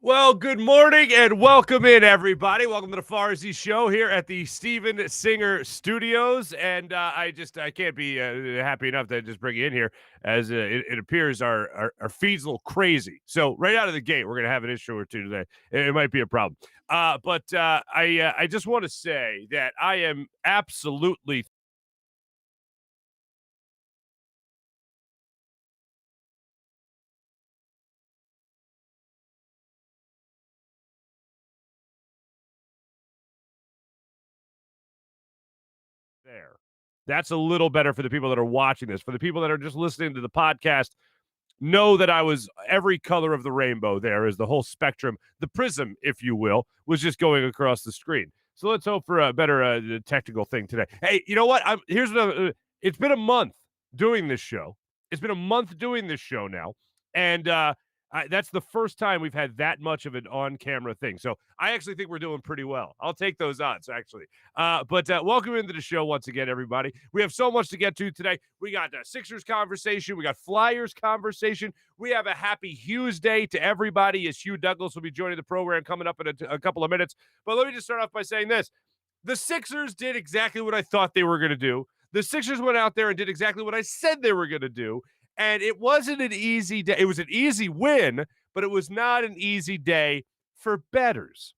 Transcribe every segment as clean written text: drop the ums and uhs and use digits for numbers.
Well, good morning and welcome in, everybody. Welcome to the Farzy Show here at the Steven Singer Studios. And I can't be happy enough to just bring you in here as it appears our feed's a little crazy. So right out of the gate, we're going to have an issue or two today. It might be a problem. I just want to say that I am absolutely there. That's a little better for the people that are watching this. For the people that are just listening to the podcast, know that I was every color of the rainbow there is the whole spectrum. The prism, if you will, was just going across the screen. So let's hope for a better technical thing today. Hey, you know what? Here's another. It's been a month doing this show. It's been a month doing this show now. And that's the first time we've had that much of an on-camera thing. So I actually think we're doing pretty well. I'll take those odds, actually. But welcome into the show once again, everybody. We have so much to get to today. We got Sixers conversation. We got Flyers conversation. We have a happy Hughes Day to everybody as Hugh Douglas will be joining the program coming up in a couple of minutes. But let me just start off by saying this. The Sixers did exactly what I thought they were going to do. The Sixers went out there and did exactly what I said they were going to do. And it wasn't an easy day. It was an easy win, but it was not an easy day for bettors.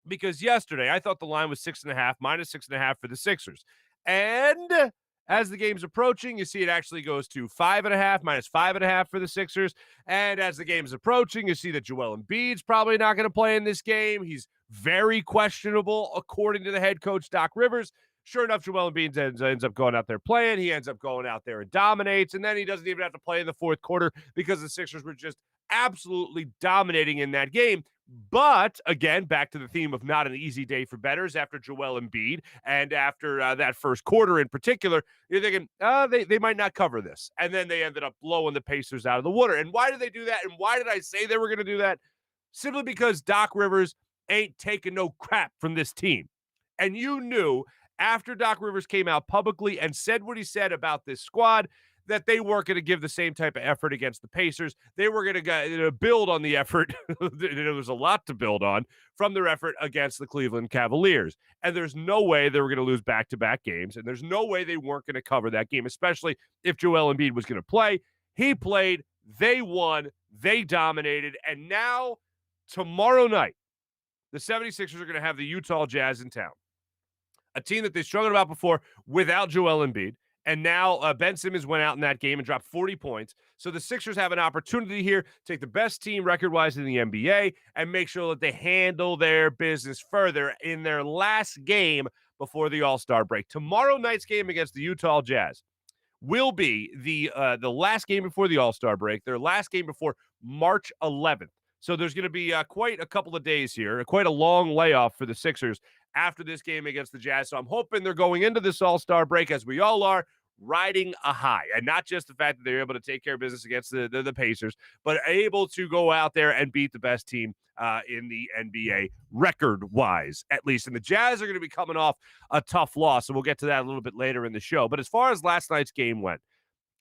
Because yesterday I thought the line was 6.5, minus 6.5 for the Sixers. And as the game's approaching, you see it actually goes to 5.5, minus 5.5 for the Sixers. And as the game's approaching, you see that Joel Embiid's probably not going to play in this game. He's very questionable, according to the head coach, Doc Rivers. Sure enough, Joel Embiid ends up going out there playing. He ends up going out there and dominates, and then he doesn't even have to play in the fourth quarter because the Sixers were just absolutely dominating in that game. But again, back to the theme of not an easy day for bettors after Joel Embiid and after that first quarter in particular, you're thinking, they might not cover this. And then they ended up blowing the Pacers out of the water. And why did they do that? And why did I say they were going to do that? Simply because Doc Rivers ain't taking no crap from this team. And you knew after Doc Rivers came out publicly and said what he said about this squad that they weren't going to give the same type of effort against the Pacers. They were going to build on the effort. There was a lot to build on from their effort against the Cleveland Cavaliers. And there's no way they were going to lose back-to-back games. And there's no way they weren't going to cover that game, especially if Joel Embiid was going to play. He played. They won. They dominated. And now, tomorrow night, the 76ers are going to have the Utah Jazz in town. A team that they struggled about before without Joel Embiid. And now Ben Simmons went out in that game and dropped 40 points. So the Sixers have an opportunity here to take the best team record-wise in the NBA and make sure that they handle their business further in their last game before the All-Star break. Tomorrow night's game against the Utah Jazz will be the last game before the All-Star break, their last game before March 11th. So there's going to be quite a couple of days here, quite a long layoff for the Sixers after this game against the Jazz. So I'm hoping they're going into this All-Star break, as we all are, riding a high. And not just the fact that they're able to take care of business against the Pacers, but able to go out there and beat the best team in the NBA record-wise, at least. And the Jazz are going to be coming off a tough loss, and we'll get to that a little bit later in the show. But as far as last night's game went,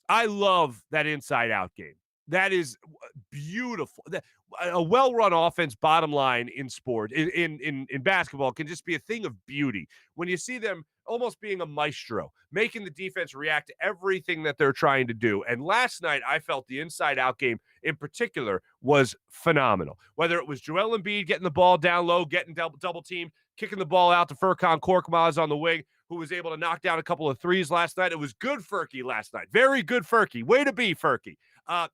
I love that inside-out game. That is beautiful. A well-run offense, bottom line, in sport, in basketball, can just be a thing of beauty. When you see them almost being a maestro, making the defense react to everything that they're trying to do. And last night, I felt the inside-out game in particular was phenomenal. Whether it was Joel Embiid getting the ball down low, getting double-teamed, kicking the ball out to Furkan Korkmaz on the wing, who was able to knock down a couple of threes last night. It was good Furky last night. Very good Furky. Way to be, Furky.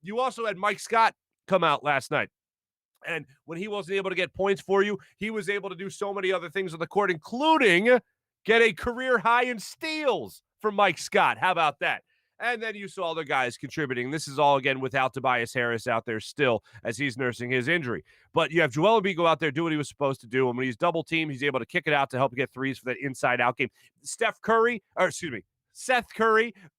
You also had Mike Scott come out last night. And when he wasn't able to get points for you, he was able to do so many other things on the court, including get a career high in steals for Mike Scott. How about that? And then you saw the guys contributing. This is all, again, without Tobias Harris out there still as he's nursing his injury. But you have Joel Embiid go out there, do what he was supposed to do. And when he's double-teamed, he's able to kick it out to help get threes for that inside-out game. Seth Curry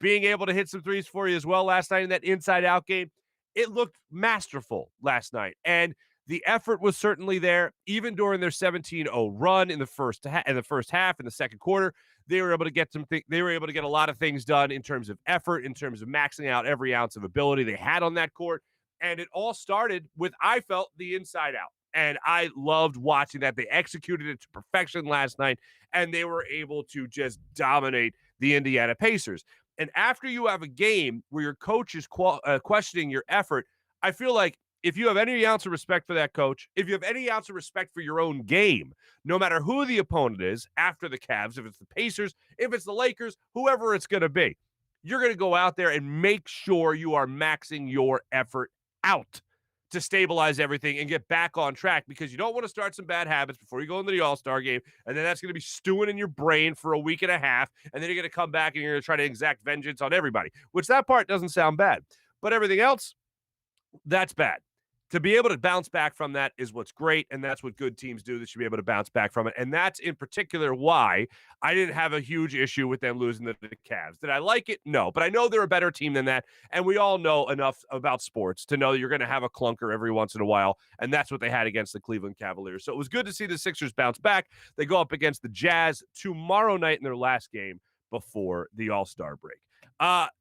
being able to hit some threes for you as well last night in that inside-out game. It looked masterful last night. And the effort was certainly there, even during their 17-0 run in the first half, in the second quarter. They were able to get a lot of things done in terms of effort, in terms of maxing out every ounce of ability they had on that court. And it all started with, I felt, the inside out. And I loved watching that. They executed it to perfection last night, and they were able to just dominate the Indiana Pacers. And after you have a game where your coach is questioning your effort, I feel like if you have any ounce of respect for that coach, if you have any ounce of respect for your own game, no matter who the opponent is after the Cavs, if it's the Pacers, if it's the Lakers, whoever it's going to be, you're going to go out there and make sure you are maxing your effort out to stabilize everything and get back on track, because you don't want to start some bad habits before you go into the All-Star game, and then that's going to be stewing in your brain for a week and a half, and then you're going to come back and you're going to try to exact vengeance on everybody, which that part doesn't sound bad. But everything else, that's bad. To be able to bounce back from that is what's great, and that's what good teams do. They should be able to bounce back from it, and that's in particular why I didn't have a huge issue with them losing to the Cavs. Did I like it? No, but I know they're a better team than that, and we all know enough about sports to know that you're going to have a clunker every once in a while, and that's what they had against the Cleveland Cavaliers. So it was good to see the Sixers bounce back. They go up against the Jazz tomorrow night in their last game before the All-Star break.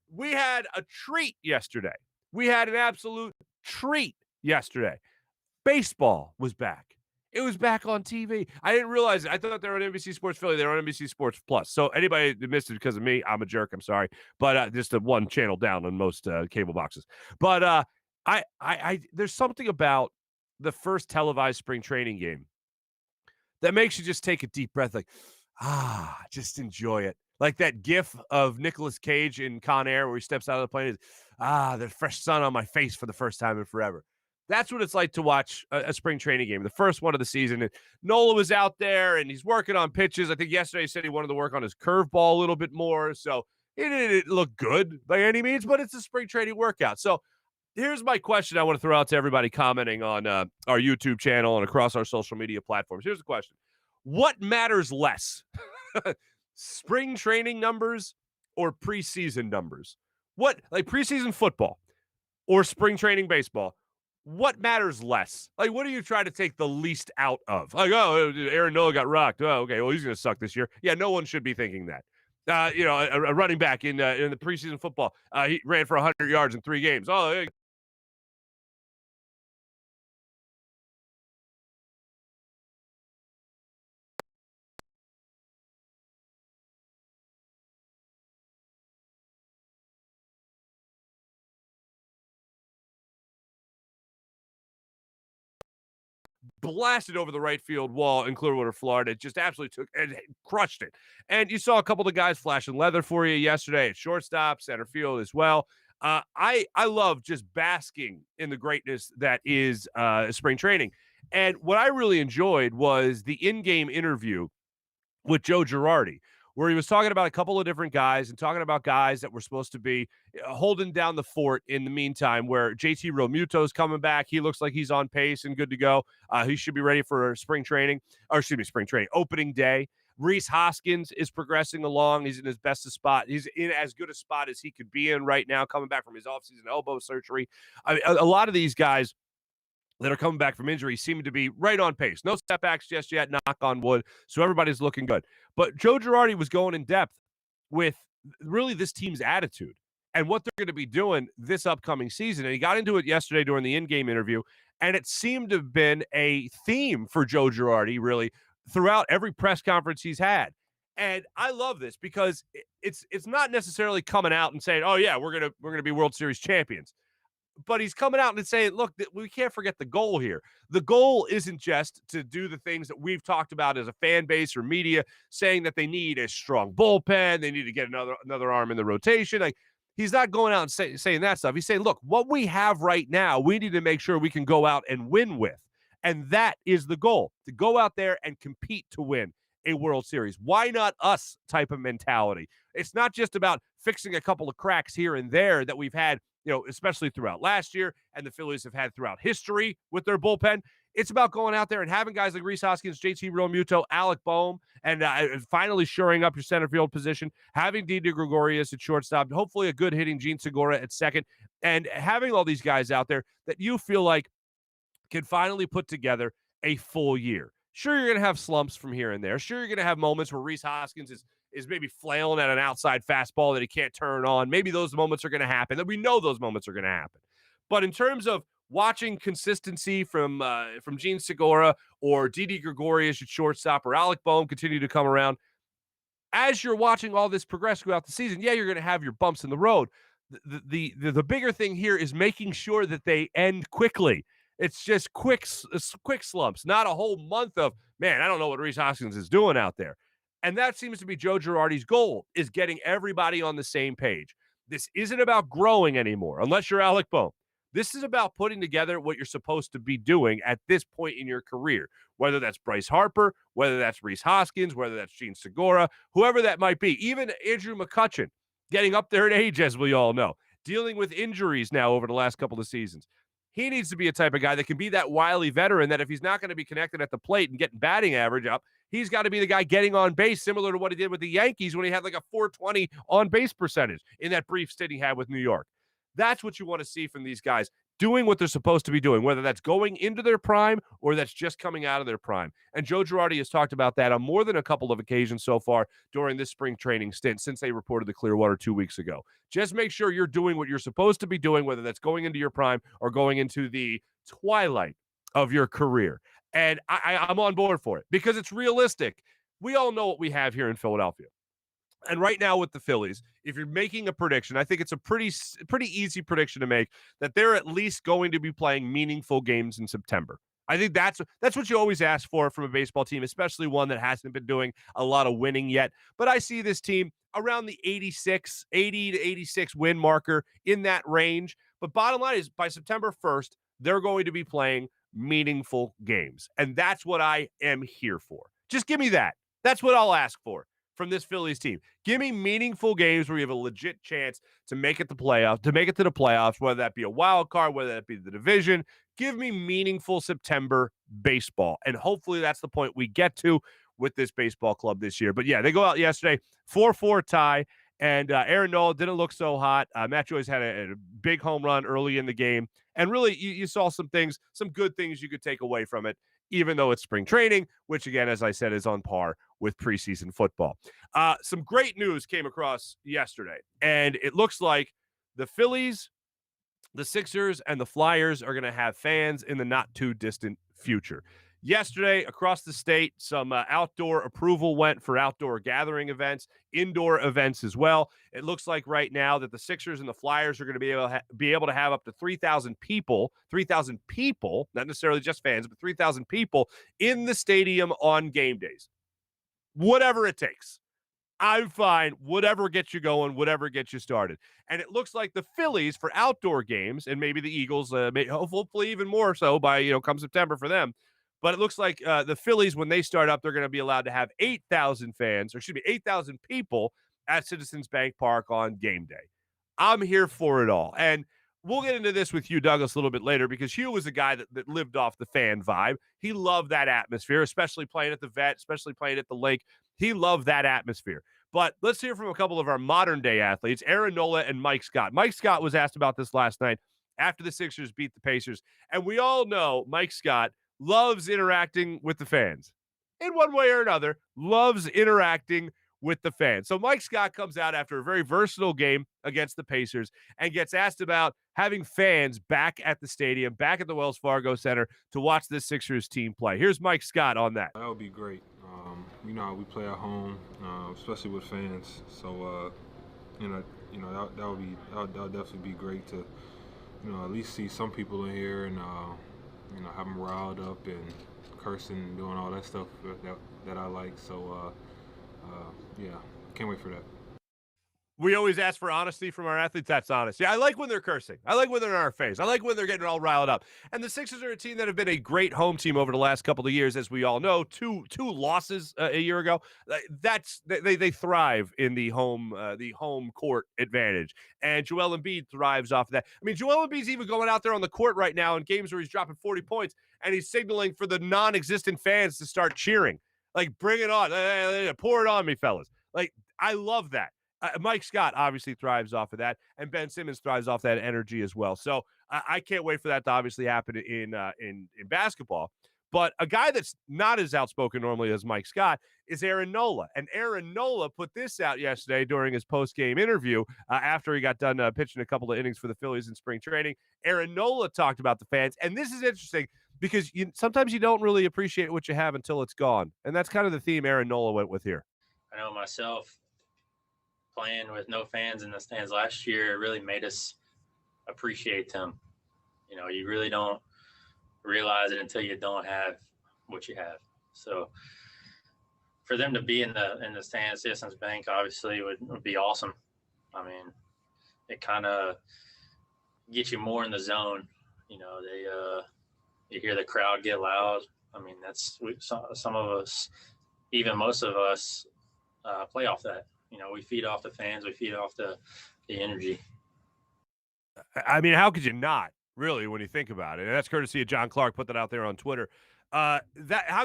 We had a treat yesterday. We had an absolute treat yesterday. Baseball was back. It was back on TV. I didn't realize it. I thought they were on NBC Sports Philly. They were on NBC Sports Plus. So anybody that missed it because of me, I'm a jerk. I'm sorry. But just a one channel down on most cable boxes. But I there's something about the first televised spring training game that makes you just take a deep breath, like, just enjoy it. Like that gif of Nicolas Cage in Con Air where he steps out of the plane. The fresh sun on my face for the first time in forever. That's what it's like to watch a spring training game, the first one of the season. And Nola was out there, and he's working on pitches. I think yesterday he said he wanted to work on his curveball a little bit more. So it didn't look good by any means, but it's a spring training workout. So here's my question I want to throw out to everybody commenting on our YouTube channel and across our social media platforms. Here's the question. What matters less, spring training numbers or preseason numbers? What, like preseason football or spring training baseball? What matters less? Like, what do you try to take the least out of? Like, oh, Aaron Nola got rocked. Oh, okay, well, he's going to suck this year. Yeah, no one should be thinking that. A running back in the preseason football, he ran for 100 yards in 3 games. Oh, hey. Blasted over the right field wall in Clearwater, Florida. It just absolutely took and crushed it. And you saw a couple of guys flashing leather for you yesterday at shortstop, center field as well. I love just basking in the greatness that is spring training. And what I really enjoyed was the in-game interview with Joe Girardi, where he was talking about a couple of different guys and talking about guys that were supposed to be holding down the fort in the meantime, where JT Realmuto's coming back. He looks like he's on pace and good to go. He should be ready for spring training, opening day. Rhys Hoskins is progressing along. He's in his best spot. He's in as good a spot as he could be in right now, coming back from his offseason elbow surgery. I mean, a lot of these guys that are coming back from injury seem to be right on pace. No setbacks just yet, knock on wood. So everybody's looking good. But Joe Girardi was going in depth with really this team's attitude and what they're going to be doing this upcoming season. And he got into it yesterday during the in-game interview, and it seemed to have been a theme for Joe Girardi really throughout every press conference he's had. And I love this because it's not necessarily coming out and saying, "Oh yeah, we're gonna be World Series champions." But he's coming out and saying, look, we can't forget the goal here. The goal isn't just to do the things that we've talked about as a fan base or media, saying that they need a strong bullpen, they need to get another arm in the rotation. Like, he's not going out and saying that stuff. He's saying, look, what we have right now, we need to make sure we can go out and win with. And that is the goal, to go out there and compete to win a World Series. Why not us type of mentality? It's not just about fixing a couple of cracks here and there that we've had, especially throughout last year and the Phillies have had throughout history with their bullpen. It's about going out there and having guys like Rhys Hoskins, JT Realmuto, Alec Boehm, and finally shoring up your center field position, having Didi Gregorius at shortstop, hopefully a good hitting Gene Segura at second, and having all these guys out there that you feel like can finally put together a full year. Sure, you're going to have slumps from here and there. Sure, you're going to have moments where Rhys Hoskins is maybe flailing at an outside fastball that he can't turn on. Maybe those moments are going to happen. We know those moments are going to happen. But in terms of watching consistency from Gene Segura or Didi Gregorius at shortstop or Alec Boehm continue to come around, as you're watching all this progress throughout the season, yeah, you're going to have your bumps in the road. The bigger thing here is making sure that they end quickly. It's just quick slumps, not a whole month of, man, I don't know what Rhys Hoskins is doing out there. And that seems to be Joe Girardi's goal, is getting everybody on the same page. This isn't about growing anymore, unless you're Alec Boehm. This is about putting together what you're supposed to be doing at this point in your career, whether that's Bryce Harper, whether that's Rhys Hoskins, whether that's Gene Segura, whoever that might be, even Andrew McCutchen, getting up there in age, as we all know, dealing with injuries now over the last couple of seasons. He needs to be a type of guy that can be that wily veteran that if he's not going to be connected at the plate and getting batting average up, he's got to be the guy getting on base, similar to what he did with the Yankees when he had like a 420 on base percentage in that brief stint he had with New York. That's what you want to see from these guys, doing what they're supposed to be doing, whether that's going into their prime or that's just coming out of their prime. And Joe Girardi has talked about that on more than a couple of occasions so far during this spring training stint since they reported the Clearwater 2 weeks ago. Just make sure you're doing what you're supposed to be doing, whether that's going into your prime or going into the twilight of your career. And I'm on board for it because it's realistic. We all know what we have here in Philadelphia. And right now with the Phillies, if you're making a prediction, I think it's a pretty easy prediction to make that they're at least going to be playing meaningful games in September. I think that's what you always ask for from a baseball team, especially one that hasn't been doing a lot of winning yet. But I see this team around the 80 to 86 win marker, in that range. But bottom line is, by September 1st, they're going to be playing meaningful games. And that's what I am here for. Just give me that. That's what I'll ask for from this Phillies team. Give me meaningful games where you have a legit chance to make it to the playoffs, whether that be a wild card, whether that be the division. Give me meaningful September baseball. And hopefully that's the point we get to with this baseball club this year. But yeah, they go out yesterday, 4-4 tie, and Aaron Nola didn't look so hot. Matt Joyce had a big home run early in the game. And really, you saw some good things you could take away from it, even though it's spring training, which, again, as I said, is on par with preseason football. Some great news came across yesterday, and it looks like the Phillies, the Sixers, and the Flyers are going to have fans in the not-too-distant future. Yesterday, across the state, some outdoor approval went for outdoor gathering events, indoor events as well. It looks like right now that the Sixers and the Flyers are going to be able to have up to 3,000 people, not necessarily just fans, but 3,000 people in the stadium on game days. Whatever it takes. I'm fine. Whatever gets you going, whatever gets you started. And it looks like the Phillies for outdoor games, and maybe the Eagles, hopefully even more so by, come September for them. But it looks like the Phillies, when they start up, they're going to be allowed to have 8,000 people at Citizens Bank Park on game day. I'm here for it all. And we'll get into this with Hugh Douglas a little bit later, because Hugh was a guy that lived off the fan vibe. He loved that atmosphere, especially playing at the Vet, especially playing at the Lake. He loved that atmosphere. But let's hear from a couple of our modern-day athletes, Aaron Nola and Mike Scott. Mike Scott was asked about this last night after the Sixers beat the Pacers. And we all know Mike Scott loves interacting with the fans. In one way or another, loves interacting with the fans. So Mike Scott comes out after a very versatile game against the Pacers and gets asked about having fans back at the stadium, back at the Wells Fargo Center to watch this Sixers team play. Here's Mike Scott on that. That would be great. We play at home, especially with fans. So, that would definitely be great to, at least see some people in here and, have them riled up and cursing and doing all that stuff that I like. So, can't wait for that. We always ask for honesty from our athletes. That's honest. Yeah, I like when they're cursing. I like when they're in our face. I like when they're getting all riled up. And the Sixers are a team that have been a great home team over the last couple of years, as we all know. Two losses a year ago. They thrive in the home court advantage. And Joel Embiid thrives off of that. I mean, Joel Embiid's even going out there on the court right now in games where he's dropping 40 points, and he's signaling for the non-existent fans to start cheering. Like, bring it on. Pour it on me, fellas. Like, I love that. Mike Scott obviously thrives off of that, and Ben Simmons thrives off that energy as well. So I can't wait for that to obviously happen in basketball. But a guy that's not as outspoken normally as Mike Scott is Aaron Nola. And Aaron Nola put this out yesterday during his post-game interview after he got done pitching a couple of innings for the Phillies in spring training. Aaron Nola talked about the fans. And this is interesting because sometimes you don't really appreciate what you have until it's gone. And that's kind of the theme Aaron Nola went with here. I know myself, playing with no fans in the stands last year really made us appreciate them. You know, you really don't realize it until you don't have what you have. So for them to be in the stands, Citizens Bank obviously would be awesome. I mean, it kind of gets you more in the zone. You know, you hear the crowd get loud. I mean, some of us, even most of us, play off that. You know, we feed off the fans, we feed off the energy. I mean, how could you not, really, when you think about it? And that's courtesy of John Clark, put that out there on Twitter. How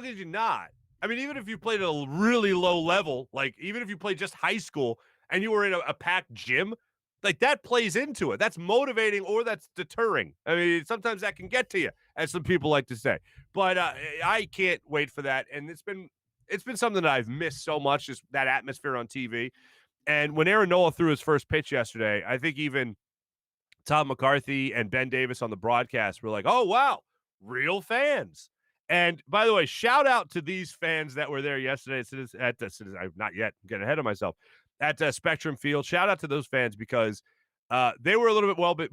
could you not? I mean, even if you played at a really low level, like even if you played just high school and you were in a packed gym, like that plays into it. That's motivating or that's deterring. I mean, sometimes that can get to you, as some people like to say. But I can't wait for that. And it's been something that I've missed so much, just that atmosphere on TV. And when Aaron Nola threw his first pitch yesterday, I think even Tom McCarthy and Ben Davis on the broadcast were like, oh, wow, real fans. And by the way, shout out to these fans that were there yesterday not yet, I'm getting ahead of myself, at Spectrum Field. Shout out to those fans because they were a little bit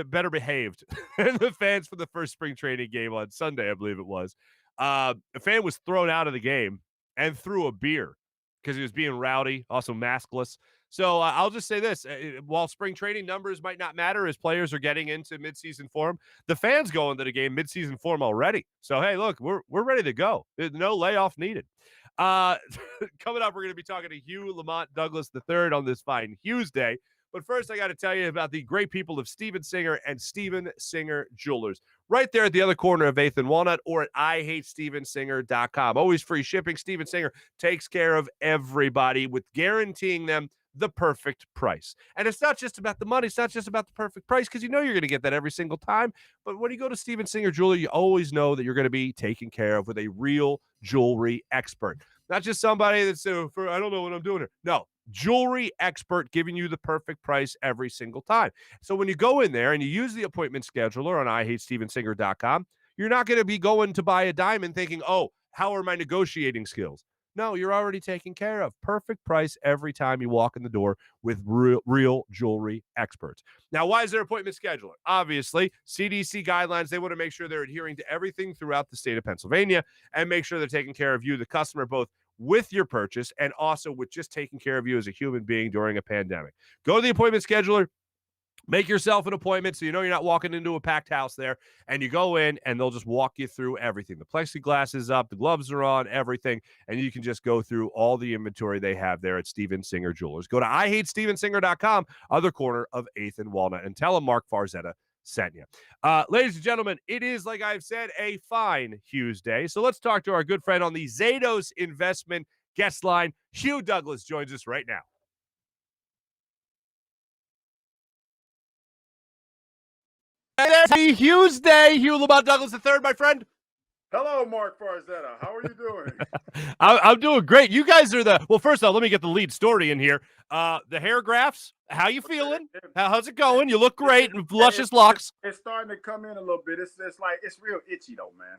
better behaved than the fans for the first spring training game on Sunday, I believe it was. A fan was thrown out of the game and threw a beer because he was being rowdy, also maskless. So I'll just say this. While spring training numbers might not matter as players are getting into midseason form, the fans go into the game midseason form already. So, hey, look, we're ready to go. There's no layoff needed. Coming up, we're going to be talking to Hugh Lamont Douglas III on this fine Hugh's Day. But first, I got to tell you about the great people of Steven Singer and Steven Singer Jewelers. Right there at the other corner of 8th and Walnut or at IHateStevenSinger.com. Always free shipping. Steven Singer takes care of everybody with guaranteeing them the perfect price. And it's not just about the money. It's not just about the perfect price because you know you're going to get that every single time. But when you go to Steven Singer Jewelry, you always know that you're going to be taken care of with a real jewelry expert. Not just somebody that's, I don't know what I'm doing here. No, jewelry expert giving you the perfect price every single time. So when you go in there and you use the appointment scheduler on IHateStevenSinger.com, you're not going to be going to buy a diamond thinking, oh, how are my negotiating skills? No, you're already taken care of. Perfect price every time you walk in the door with real jewelry experts. Now, why is there appointment scheduler? Obviously, CDC guidelines, they want to make sure they're adhering to everything throughout the state of Pennsylvania and make sure they're taking care of you, the customer, both with your purchase and also with just taking care of you as a human being during a pandemic. Go to the appointment scheduler. Make yourself an appointment so you know you're not walking into a packed house there, and you go in and they'll just walk you through everything. The plexiglass is up, the gloves are on, everything, and you can just go through all the inventory they have there at Steven Singer Jewelers. Go to IHateStevenSinger.com, other corner of 8th and Walnut, and tell them Marc Farzetta sent you. Ladies and gentlemen, it is, like I've said, a fine Hugh's Day. So let's talk to our good friend on the Zatos Investment guest line. Hugh Douglas joins us right now. Happy Hugh's Day, Hugh Lamont Douglas III, my friend. Hello, Marc Farzetta. How are you doing? I'm doing great. You guys are well, first off, let me get the lead story in here. The hair graphs, how you feeling? How's it going? You look great and luscious locks. It's starting to come in a little bit. It's like, it's real itchy though, man.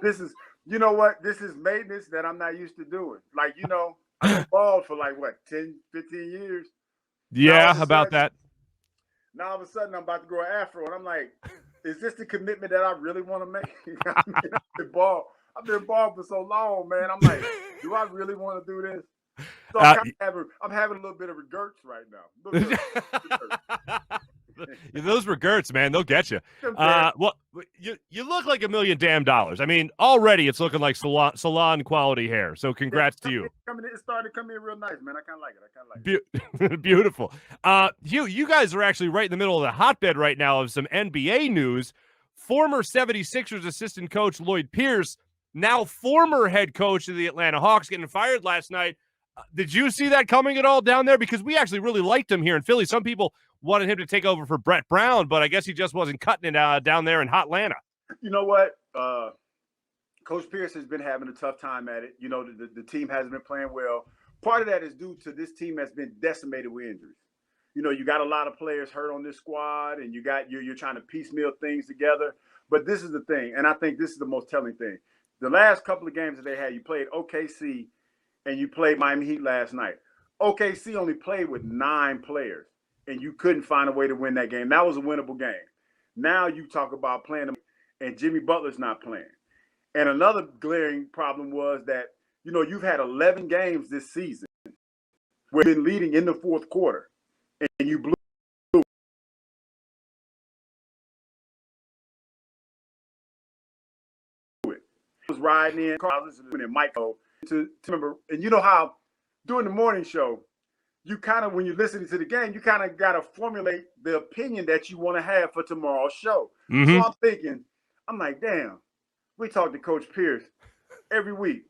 This is, you know what? This is maintenance that I'm not used to doing. Like, you know, I've been bald for like, what, 10, 15 years? Yeah, about that. Now all of a sudden I'm about to grow an afro, and I'm like, is this the commitment that I really want to make? I mean, I've been bald for so long, man. I'm like, do I really want to do this? So I'm having a little bit of regrets right now. Those regrets, man, they'll get you. Well, you look like $1 million damn dollars. I mean, already it's looking like salon quality hair. So congrats to you. It started to come in real nice, man. I kind of like it. Beautiful. Hugh, you guys are actually right in the middle of the hotbed right now of some NBA news. Former 76ers assistant coach Lloyd Pierce, now former head coach of the Atlanta Hawks, getting fired last night. Did you see that coming at all down there? Because we actually really liked him here in Philly. Some people wanted him to take over for Brett Brown, but I guess he just wasn't cutting it down there in Hotlanta. You know what? Coach Pierce has been having a tough time at it. You know, the team hasn't been playing well. Part of that is due to this team has been decimated with injuries. You know, you got a lot of players hurt on this squad, and you're trying to piecemeal things together. But this is the thing, and I think this is the most telling thing. The last couple of games that they had, you played OKC and you played Miami Heat last night. OKC only played with 9 players, and you couldn't find a way to win that game. That was a winnable game. Now you talk about playing them, and Jimmy Butler's not playing. And another glaring problem was that, you know, you've had 11 games this season where you've been leading in the fourth quarter, and you blew it. I was riding in, I was listening to Michael to remember, and you know how during the morning show, you kind of, when you're listening to the game, you kind of got to formulate the opinion that you want to have for tomorrow's show. Mm-hmm. So I'm thinking, I'm like, damn, we talk to Coach Pierce every week,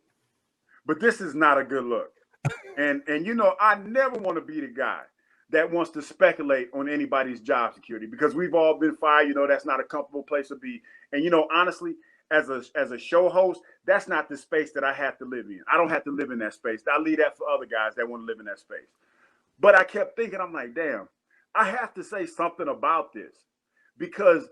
but this is not a good look. And you know, I never want to be the guy that wants to speculate on anybody's job security, because we've all been fired. You know, that's not a comfortable place to be. And, you know, honestly, as a show host, that's not the space that I have to live in. I don't have to live in that space. I leave that for other guys that want to live in that space. But I kept thinking, I'm like, damn, I have to say something about this, because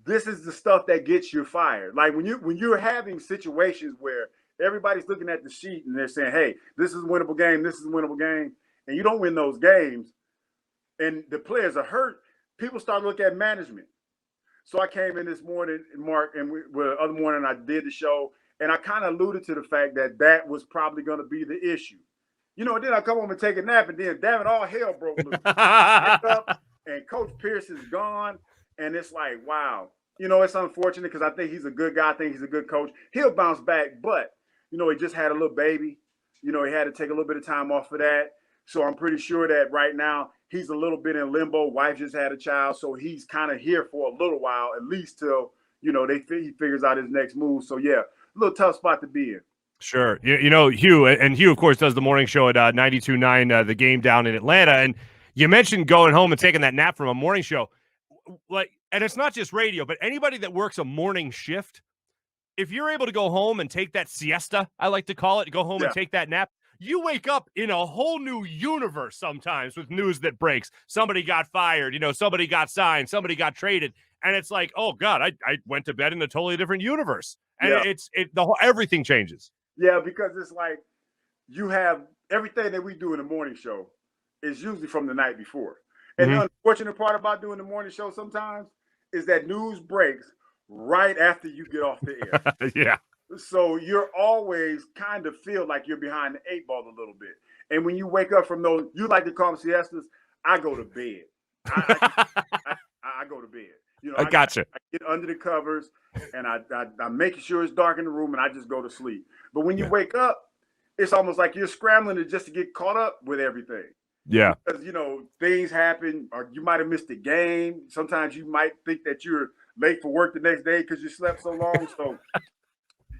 this is the stuff that gets you fired. Like when you're having situations where everybody's looking at the sheet and they're saying, hey, this is a winnable game, this is a winnable game, and you don't win those games, and the players are hurt, people start looking at management. So I came in this morning, Mark, and the other morning I did the show, and I kind of alluded to the fact that was probably going to be the issue. You know, then I come home and take a nap, and then, damn it, all hell broke loose. Up, and Coach Pierce is gone, and it's like, wow. You know, it's unfortunate because I think he's a good guy. I think he's a good coach. He'll bounce back, but, you know, he just had a little baby. You know, he had to take a little bit of time off for that. So I'm pretty sure that right now he's a little bit in limbo. Wife just had a child, so he's kind of here for a little while, at least till, you know, he figures out his next move. So, yeah, a little tough spot to be in. Sure. You know, Hugh, and Hugh, of course, does the morning show at 92.9, the game down in Atlanta. And you mentioned going home and taking that nap from a morning show. Like, and it's not just radio, but anybody that works a morning shift, if you're able to go home and take that siesta, I like to call it, go home and take that nap, you wake up in a whole new universe sometimes with news that breaks. Somebody got fired, you know, somebody got signed, somebody got traded. And it's like, oh, God, I went to bed in a totally different universe. And everything changes. Yeah, because it's like you have everything that we do in the morning show is usually from the night before. And the unfortunate part about doing the morning show sometimes is that news breaks right after you get off the air. Yeah. So you're always kind of feel like you're behind the 8 ball a little bit. And when you wake up from those, you like to call them siestas, I go to bed. I go to bed. You know, I gotcha. I get under the covers and I'm making sure it's dark in the room and I just go to sleep. But when you wake up, it's almost like you're scrambling just to get caught up with everything. Yeah. Because, you know, things happen, or you might have missed a game. Sometimes you might think that you're late for work the next day because you slept so long. So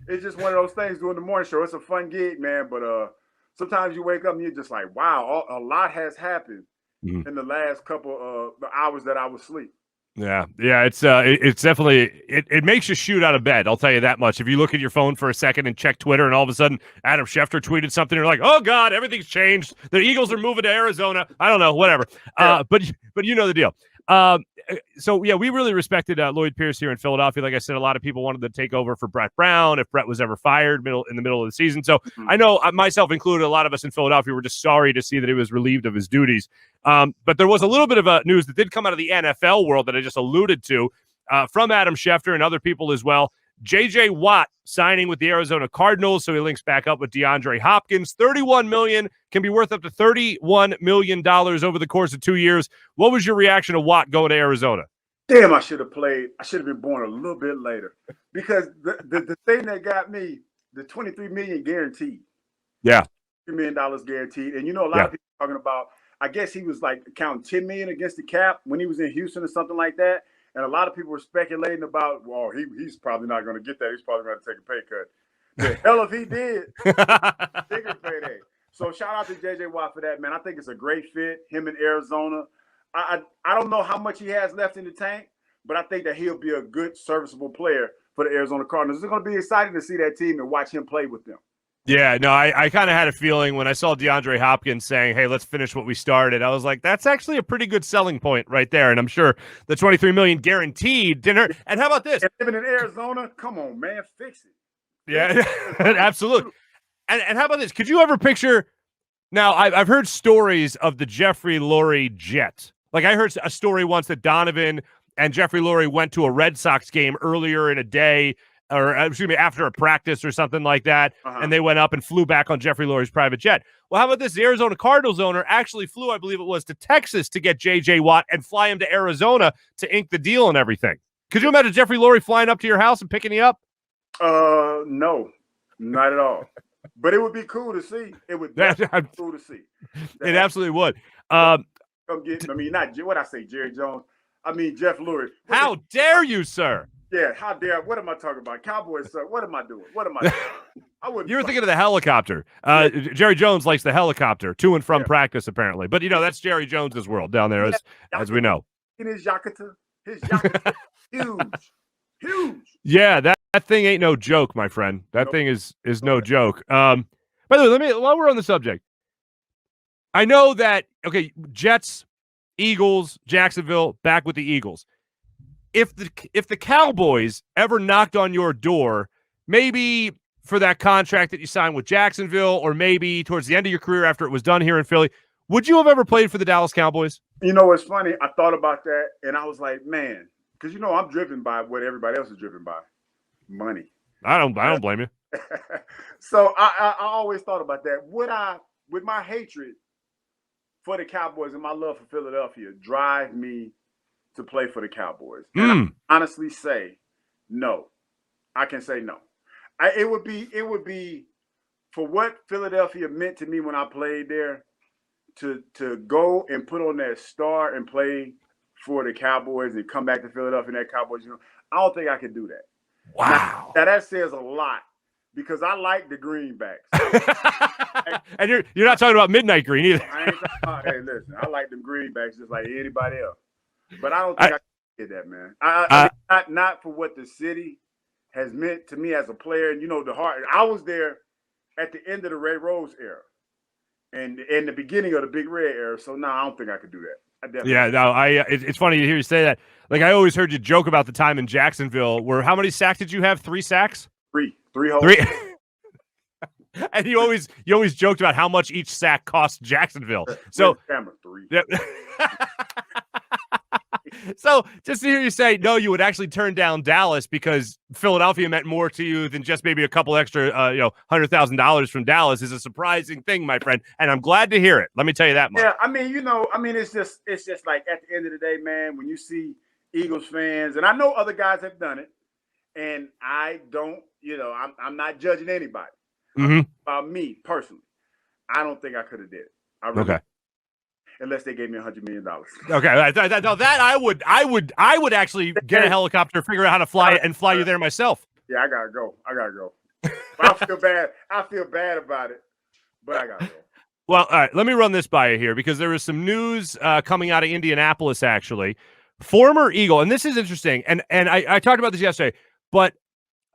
it's just one of those things doing the morning show. It's a fun gig, man. But sometimes you wake up and you're just like, wow, a lot has happened in the last couple of hours that I was asleep. Yeah, it's definitely it makes you shoot out of bed. I'll tell you that much. If you look at your phone for a second and check Twitter, and all of a sudden Adam Schefter tweeted something, you're like, oh God, everything's changed. The Eagles are moving to Arizona. I don't know, whatever. Yeah. But you know the deal. So yeah, we really respected Lloyd Pierce here in Philadelphia. Like I said, a lot of people wanted to take over for Brett Brown if Brett was ever fired in the middle of the season. So I know, myself included, a lot of us in Philadelphia were just sorry to see that he was relieved of his duties. But there was a little bit of news that did come out of the NFL world that I just alluded to from Adam Schefter and other people as well. J.J. Watt signing with the Arizona Cardinals, so he links back up with DeAndre Hopkins. $31 million can be worth up to $31 million over the course of 2 years. What was your reaction to Watt going to Arizona? Damn, I should have played. I should have been born a little bit later, because the thing that got me, the $23 million guaranteed. Yeah, $3 million guaranteed, and you know a lot of people talking about. I guess he was like counting $10 million against the cap when he was in Houston or something like that. And a lot of people were speculating about, well, he's probably not going to get that. He's probably going to take a pay cut. The hell if he did, bigger payday. So shout out to J.J. Watt for that, man. I think it's a great fit, him in Arizona. I don't know how much he has left in the tank, but I think that he'll be a good, serviceable player for the Arizona Cardinals. It's going to be exciting to see that team and watch him play with them. Yeah, no, I kind of had a feeling when I saw DeAndre Hopkins saying, hey, let's finish what we started. I was like, that's actually a pretty good selling point right there. And I'm sure the $23 million guaranteed didn't hurt. And how about this? And living in Arizona, come on, man, fix it. Yeah, absolutely. And how about this? Could you ever picture – now, I've heard stories of the Jeffrey Lurie jet. Like I heard a story once that Donovan and Jeffrey Lurie went to a Red Sox game earlier in a day – or excuse me, after a practice or something like that, and they went up and flew back on Jeffrey Lurie's private jet. Well, how about this? The Arizona Cardinals owner actually flew, I believe it was, to Texas to get J.J. Watt and fly him to Arizona to ink the deal and everything. Could you imagine Jeffrey Lurie flying up to your house and picking you up? No, not at all. But it would be cool to see. It would be cool to see. It absolutely would. Come get, I mean, not what I say, Jerry Jones. I mean, Jeff Lurie. How dare you, sir? Yeah, how dare? What am I talking about? Cowboys, sir. What am I doing? What am I doing? I wouldn't. You were thinking of the helicopter. Jerry Jones likes the helicopter to and from practice, apparently. But, you know, that's Jerry Jones's world down there, as we know. In his yakata, huge. Yeah, that thing ain't no joke, my friend. That thing is no joke. By the way, while we're on the subject, I know that, okay, Jets, Eagles, Jacksonville, back with the Eagles. If the Cowboys ever knocked on your door, maybe for that contract that you signed with Jacksonville, or maybe towards the end of your career after it was done here in Philly, would you have ever played for the Dallas Cowboys? You know, it's funny. I thought about that, and I was like, man, because, you know, I'm driven by what everybody else is driven by, money. I don't blame you. So I always thought about that. Would I, with my hatred for the Cowboys and my love for Philadelphia, drive me to play for the Cowboys? And I honestly say no. I can say no. It would be for what Philadelphia meant to me when I played there, to go and put on that star and play for the Cowboys and come back to Philadelphia and that Cowboys, you know, I don't think I could do that. Wow. Now that says a lot, because I like the greenbacks. And you're not talking about midnight green either. I ain't talking about, hey, listen, I like them greenbacks just like anybody else. But I don't think I can get that, man. I mean, not for what the city has meant to me as a player. And, you know, I was there at the end of the Ray Rose era and in the beginning of the Big Red era. So, no, I don't think I could do that. It's funny to hear you say that. Like, I always heard you joke about the time in Jacksonville where how many sacks did you have? 3 sacks? Three holes. 3. And you always joked about how much each sack cost Jacksonville. So, 3. Yeah. So just to hear you say, no, you would actually turn down Dallas because Philadelphia meant more to you than just maybe a couple extra, $100,000 from Dallas is a surprising thing, my friend. And I'm glad to hear it. Let me tell you that much. Yeah, I mean, it's just like at the end of the day, man, when you see Eagles fans, and I know other guys have done it, and I don't, I'm not judging anybody. About me personally, I don't think I could have did it. Okay. Unless they gave me $100 million. Okay, I would actually get a helicopter, figure out how to fly it, and fly you there myself. Yeah, I gotta go. But I feel bad about it, but I gotta go. Well, all right, let me run this by you here because there is some news coming out of Indianapolis. Actually, former Eagle, and this is interesting. And I talked about this yesterday, but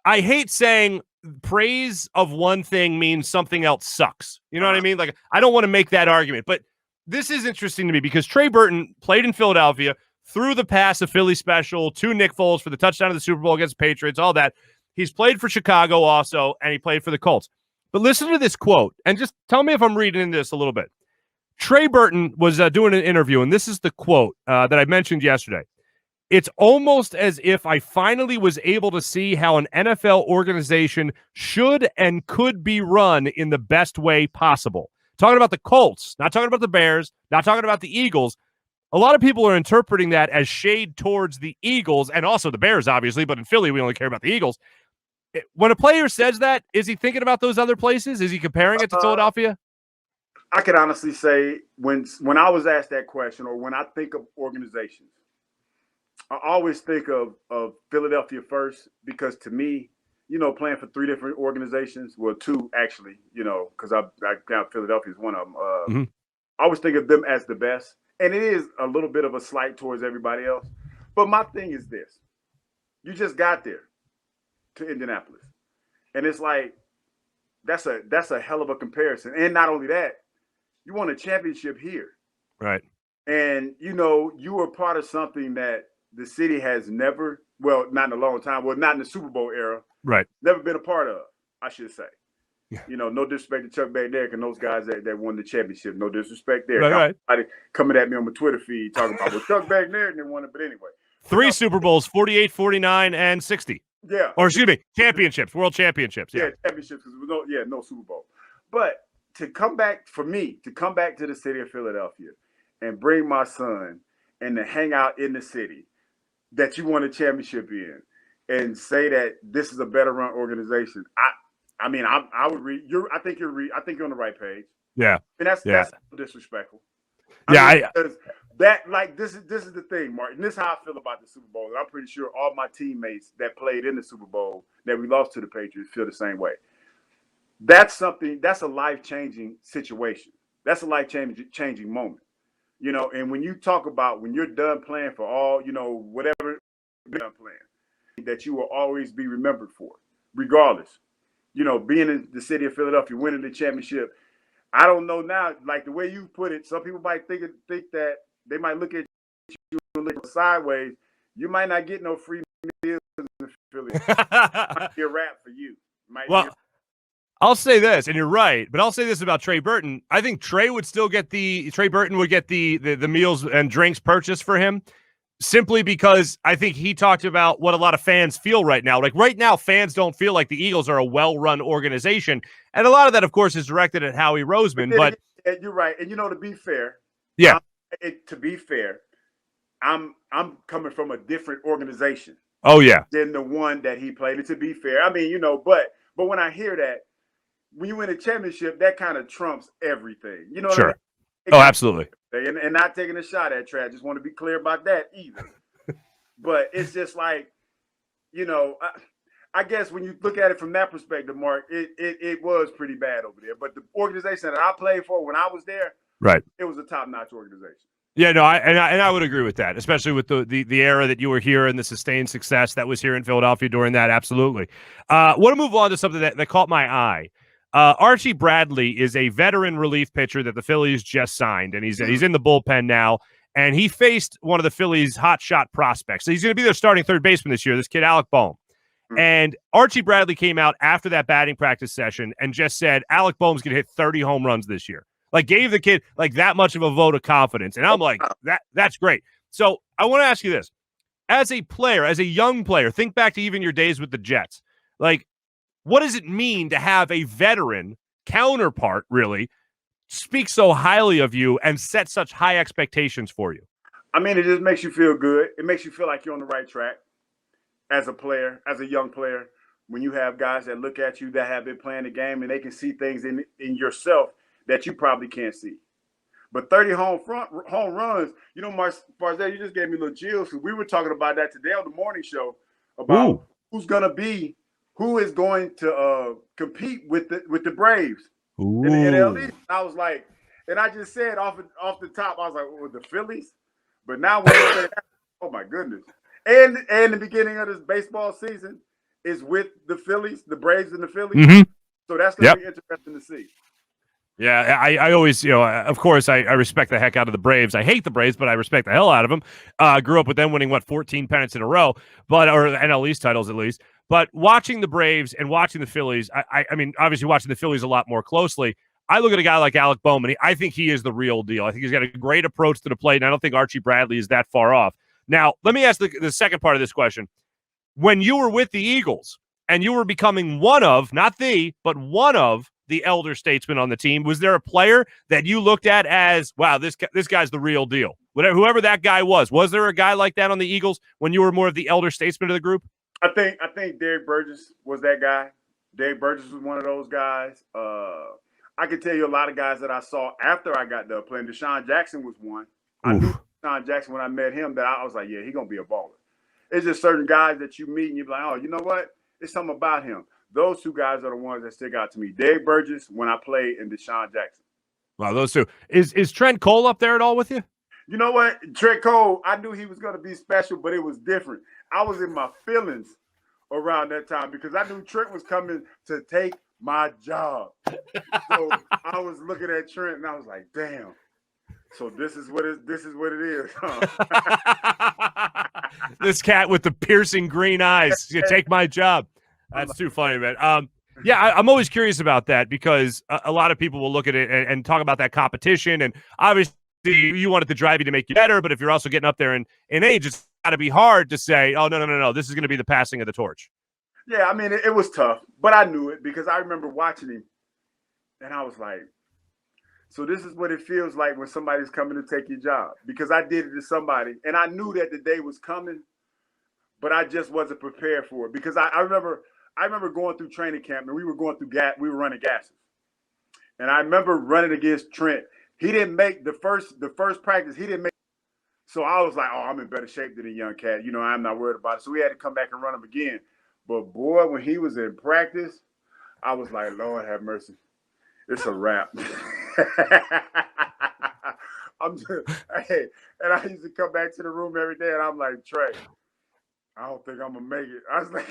I hate saying praise of one thing means something else sucks. You know what I mean? Like, I don't want to make that argument, but this is interesting to me because Trey Burton played in Philadelphia, threw the pass of Philly special to Nick Foles for the touchdown of the Super Bowl against the Patriots, all that. He's played for Chicago also, and he played for the Colts. But listen to this quote, and just tell me if I'm reading into this a little bit. Trey Burton was doing an interview, and this is the quote that I mentioned yesterday. It's almost as if I finally was able to see how an NFL organization should and could be run in the best way possible. Talking about the Colts, not talking about the Bears, not talking about the Eagles. A lot of people are interpreting that as shade towards the Eagles and also the Bears, obviously, but in Philly, we only care about the Eagles. When a player says that, is he thinking about those other places? Is he comparing it to Philadelphia? I could honestly say when I was asked that question, or when I think of organizations, I always think of Philadelphia first, because to me, playing for 3 different organizations, well, 2 actually, because I count Philadelphia as one of them. I always think of them as the best, and it is a little bit of a slight towards everybody else. But my thing is this: you just got there. to Indianapolis. And it's like, that's a hell of a comparison. And not only that, you won a championship here. Right. And, you were part of something that the city has never, well, not in a long time, well, not in the Super Bowl era. Right. Never been a part of, I should say. Yeah. No disrespect to Chuck Bednarik and those guys that won the championship. No disrespect there. Right. Coming at me on my Twitter feed talking about, well, Chuck Bednarik didn't win it, but anyway. 3 Super Bowls, 48, 49, and 60. Yeah. Or excuse me, championships, world championships. Yeah, championships, because no Super Bowl. But to come back to the city of Philadelphia and bring my son and to hang out in the city that you won a championship in and say that this is a better run organization. I would read. I think you're on the right page. Yeah. And that's disrespectful. Because this is the thing, Martin. This is how I feel about the Super Bowl. And I'm pretty sure all my teammates that played in the Super Bowl that we lost to the Patriots feel the same way. That's a life-changing situation. That's a life-changing moment. And when you talk about when you're done playing for all, whatever you're done playing, that you will always be remembered for, regardless. Being in the city of Philadelphia, winning the championship. I don't know now, like the way you put it, some people might think that they might look at you and look sideways. You might not get no free meals in Philly. It might be a wrap for you. I'll say this, and you're right, but I'll say this about Trey Burton. I think Trey Burton would get the meals and drinks purchased for him, simply because I think he talked about what a lot of fans feel right now. Like right now, fans don't feel like the Eagles are a well-run organization. And a lot of that, of course, is directed at Howie Roseman. But you're right. And, to be fair. Yeah. I'm coming from a different organization. Oh, yeah. Than the one that he played. And to be fair, but when I hear that, when you win a championship, that kind of trumps everything. You know what I mean? Oh, absolutely. And not taking a shot at Trey. I just want to be clear about that either. But it's just like, I guess when you look at it from that perspective, Mark, it was pretty bad over there. But the organization that I played for when I was there, right, it was a top-notch organization. Yeah, no, I would agree with that, especially with the era that you were here and the sustained success that was here in Philadelphia during that. Absolutely. Want to move on to something that caught my eye. Archie Bradley is a veteran relief pitcher that the Phillies just signed, and he's in the bullpen now. And he faced one of the Phillies' hot shot prospects. So he's going to be their starting third baseman this year, this kid, Alec Boehm. And Archie Bradley came out after that batting practice session and just said, Alec Boehm's going to hit 30 home runs this year. Like, gave the kid like that much of a vote of confidence. And I'm like, that's great. So I want to ask you this. As a player, as a young player, think back to even your days with the Jets. Like, what does it mean to have a veteran counterpart, really, speak so highly of you and set such high expectations for you? I mean, it just makes you feel good. It makes you feel like you're on the right track as a player, as a young player. When you have guys that look at you that have been playing the game and they can see things in yourself that you probably can't see. But 30 home runs, Marc Farzetta, you just gave me a little chills. We were talking about that today on the morning show about who is going to compete with the Braves in the NL East. I was like, and I just said off the top, I was like, well, the Phillies? But now when you say that, oh my goodness. And the beginning of this baseball season is with the Phillies, the Braves and the Phillies. Mm-hmm. So that's going to be interesting to see. Yeah, I always, of course, I respect the heck out of the Braves. I hate the Braves, but I respect the hell out of them. Grew up with them winning, 14 pennants in a row, or NL East titles at least. But watching the Braves and watching the Phillies, I mean, obviously watching the Phillies a lot more closely, I look at a guy like Alec Boehm, and I think he is the real deal. I think he's got a great approach to the plate, and I don't think Archie Bradley is that far off. Now, let me ask the second part of this question. When you were with the Eagles and you were becoming one of, not the, but one of the elder statesmen on the team, was there a player that you looked at as, wow, this guy's the real deal? Whoever that guy was there a guy like that on the Eagles when you were more of the elder statesman of the group? I think Derek Burgess was that guy. Derek Burgess was one of those guys. I can tell you a lot of guys that I saw after I got done playing. Deshaun Jackson was one. I knew Deshaun Jackson when I met him that I was like, yeah, he's going to be a baller. It's just certain guys that you meet and you're like, oh, you know what? There's something about him. Those two guys are the ones that stick out to me. Derek Burgess when I played and Deshaun Jackson. Wow, those two. Is Trent Cole up there at all with you? You know what? Trent Cole, I knew he was going to be special, but it was different. I was in my feelings around that time because I knew Trent was coming to take my job. So I was looking at Trent and I was like, damn. So this is what it is, huh? This cat with the piercing green eyes. You take my job. That's too funny, man. Yeah, I'm always curious about that because a lot of people will look at it and talk about that competition. And obviously, you want it to drive you to make you better. But if you're also getting up there in age, it's got to be hard to say, oh, no. This is going to be the passing of the torch. Yeah, I mean, it was tough. But I knew it because I remember watching him. And I was like, so this is what it feels like when somebody's coming to take your job. Because I did it to somebody. And I knew that the day was coming. But I just wasn't prepared for it. Because I remember going through training camp and we were going through we were running gases. And I remember running against Trent. He didn't make the first practice. He didn't make. So I was like, oh, I'm in better shape than a young cat. You know, I'm not worried about it. So we had to come back and run him again. But boy, when he was in practice, I was like, Lord have mercy. It's a wrap. Hey, and I used to come back to the room every day and I'm like, Trey, I don't think I'm gonna make it. I was like,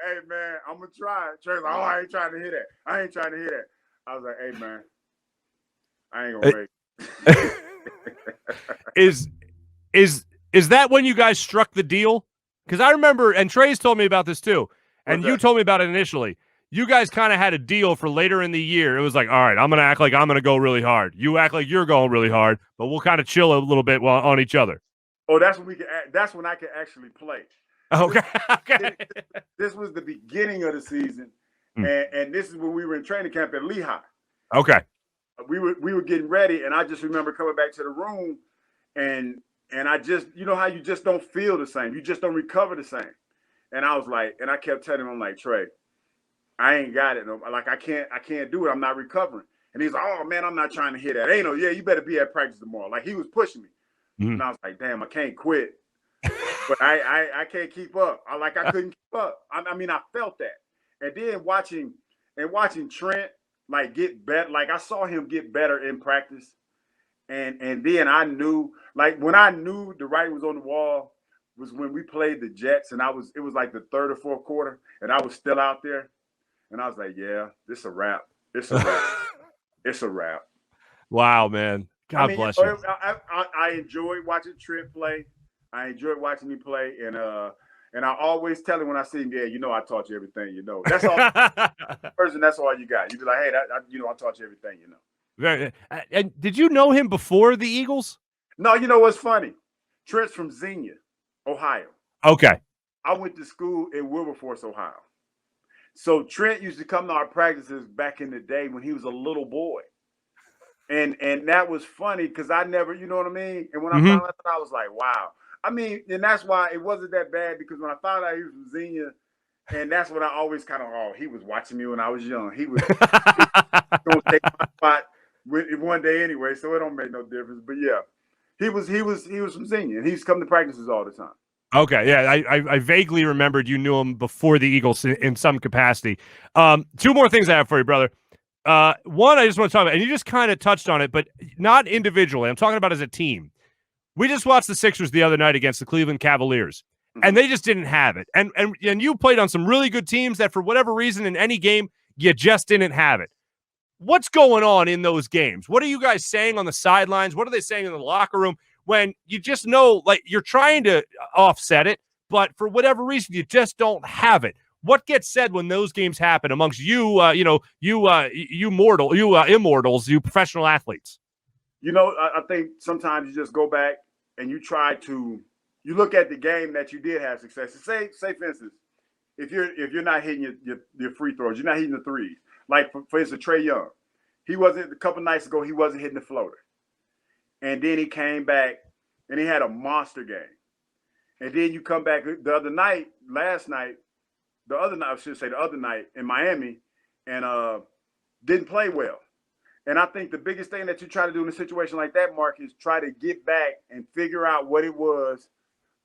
hey man, I'm gonna try. Trey's like, oh, I ain't trying to hear that. I was like, hey man, I ain't gonna make it. Is that when you guys struck the deal? Because I remember, and Trey's told me about this too, and you told me about it initially. You guys kind of had a deal for later in the year. It was like, all right, I'm gonna act like I'm gonna go really hard. You act like you're going really hard, but we'll kind of chill a little bit on each other. Oh, that's when I could actually play. Okay. Okay. This was the beginning of the season, and this is when we were in training camp at Lehigh. Okay. We were getting ready, and I just remember coming back to the room, and I just, you know how you just don't feel the same, you just don't recover the same, and I was like, and I kept telling him, I'm like, Trey, I ain't got it. Like I can't do it. I'm not recovering. And he's like, oh man, I'm not trying to hear that. Ain't no, yeah, you better be at practice tomorrow. Like he was pushing me, and I was like, damn, I can't quit. But I can't keep up. I couldn't keep up. I mean, I felt that. And then watching Trent like get better, like I saw him get better in practice. And then I knew, like when I knew the writing was on the wall was when we played the Jets, and it was like the third or fourth quarter, and I was still out there. And I was like, yeah, this is a wrap. It's a wrap. It's a wrap. Wow, man. God bless you. I enjoyed watching Trent play. I enjoyed watching him play, and I always tell him when I see him, yeah, you know, I taught you everything, you know. That's all. Person, that's all you got. You be like, hey, I taught you everything, you know. Very. And did you know him before the Eagles? No, you know what's funny? Trent's from Xenia, Ohio. Okay. I went to school in Wilberforce, Ohio. So Trent used to come to our practices back in the day when he was a little boy. And that was funny because I never, you know what I mean? And when I found out, I was like, wow. I mean, and that's why it wasn't that bad because when I found out he was from Xenia, and that's when I always kind of, he was watching me when I was young. He was going to take my spot one day anyway, so it don't make no difference. But yeah, he was from Xenia, and he's come to practices all the time. Okay, yeah, I vaguely remembered you knew him before the Eagles in some capacity. Two more things I have for you, brother. One, I just want to talk about, and you just kind of touched on it, but not individually. I'm talking about as a team. We just watched the Sixers the other night against the Cleveland Cavaliers, and they just didn't have it. And you played on some really good teams that, for whatever reason, in any game, you just didn't have it. What's going on in those games? What are you guys saying on the sidelines? What are they saying in the locker room? When you just know, like, you're trying to offset it, but for whatever reason, you just don't have it. What gets said when those games happen amongst you immortals, you professional athletes? You know, I think sometimes you just go back and you look at the game that you did have success. Say for instance, if you're not hitting your free throws, you're not hitting the threes. Like for instance, Trae Young, a couple nights ago, he wasn't hitting the floater. And then he came back and he had a monster game. And then you come back the other night in Miami and didn't play well. And I think the biggest thing that you try to do in a situation like that, Mark, is try to get back and figure out what it was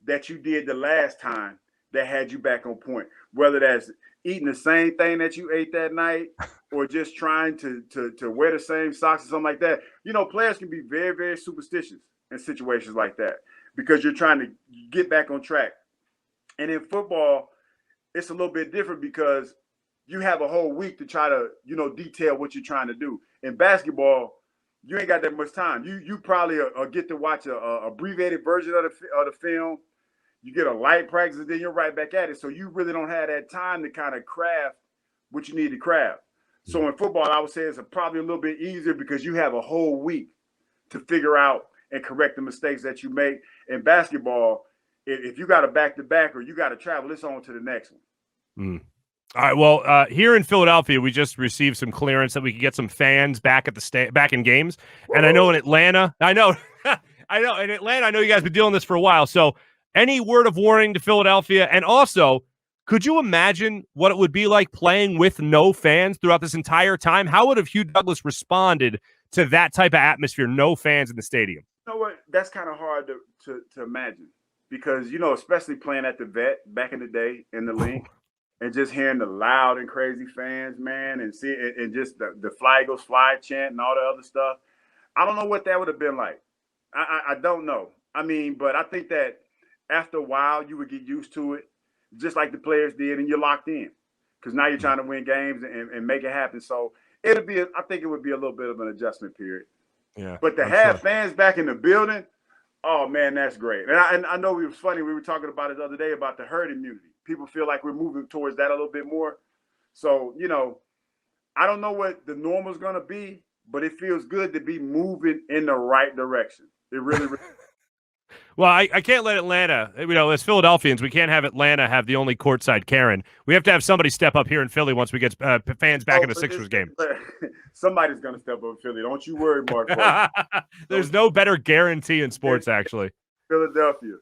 that you did the last time that had you back on point. Whether that's eating the same thing that you ate that night or just trying to wear the same socks or something like that. You know, players can be very, very superstitious in situations like that because you're trying to get back on track. And in football, it's a little bit different because you have a whole week to try to, detail what you're trying to do. In basketball, you ain't got that much time. You probably get to watch a abbreviated version of the film. You get a light practice, and then you're right back at it. So you really don't have that time to kind of craft what you need to craft. So in football, I would say it's probably a little bit easier because you have a whole week to figure out and correct the mistakes that you make. In basketball, if you got a back-to-back or you got to travel, it's on to the next one. All right. Well, here in Philadelphia, we just received some clearance that we could get some fans back at back in games. And I know in Atlanta, I know in Atlanta, I know you guys have been dealing with this for a while. So any word of warning to Philadelphia? And also, could you imagine what it would be like playing with no fans throughout this entire time? How would have Hugh Douglas responded to that type of atmosphere, no fans in the stadium? You know what? That's kind of hard to imagine because, especially playing at the Vet back in the day in the league and just hearing the loud and crazy fans, man, and just the flag goes fly chant and all the other stuff. I don't know what that would have been like. I don't know. I mean, but I think that after a while, you would get used to it, just like the players did, and you're locked in because now you're trying to win games and make it happen. So I think it would be a little bit of an adjustment period. Yeah. But to have fans back in the building, oh man, that's great. And I know it was funny. We were talking about it the other day about the herd immunity. People feel like we're moving towards that a little bit more. So I don't know what the normal is going to be, but it feels good to be moving in the right direction. It really. Well, I can't let Atlanta, as Philadelphians, we can't have Atlanta have the only courtside Karen. We have to have somebody step up here in Philly once we get fans back in the Sixers game. Somebody's going to step up in Philly. Don't you worry, Mark. There's no better guarantee in sports, actually. Philadelphia.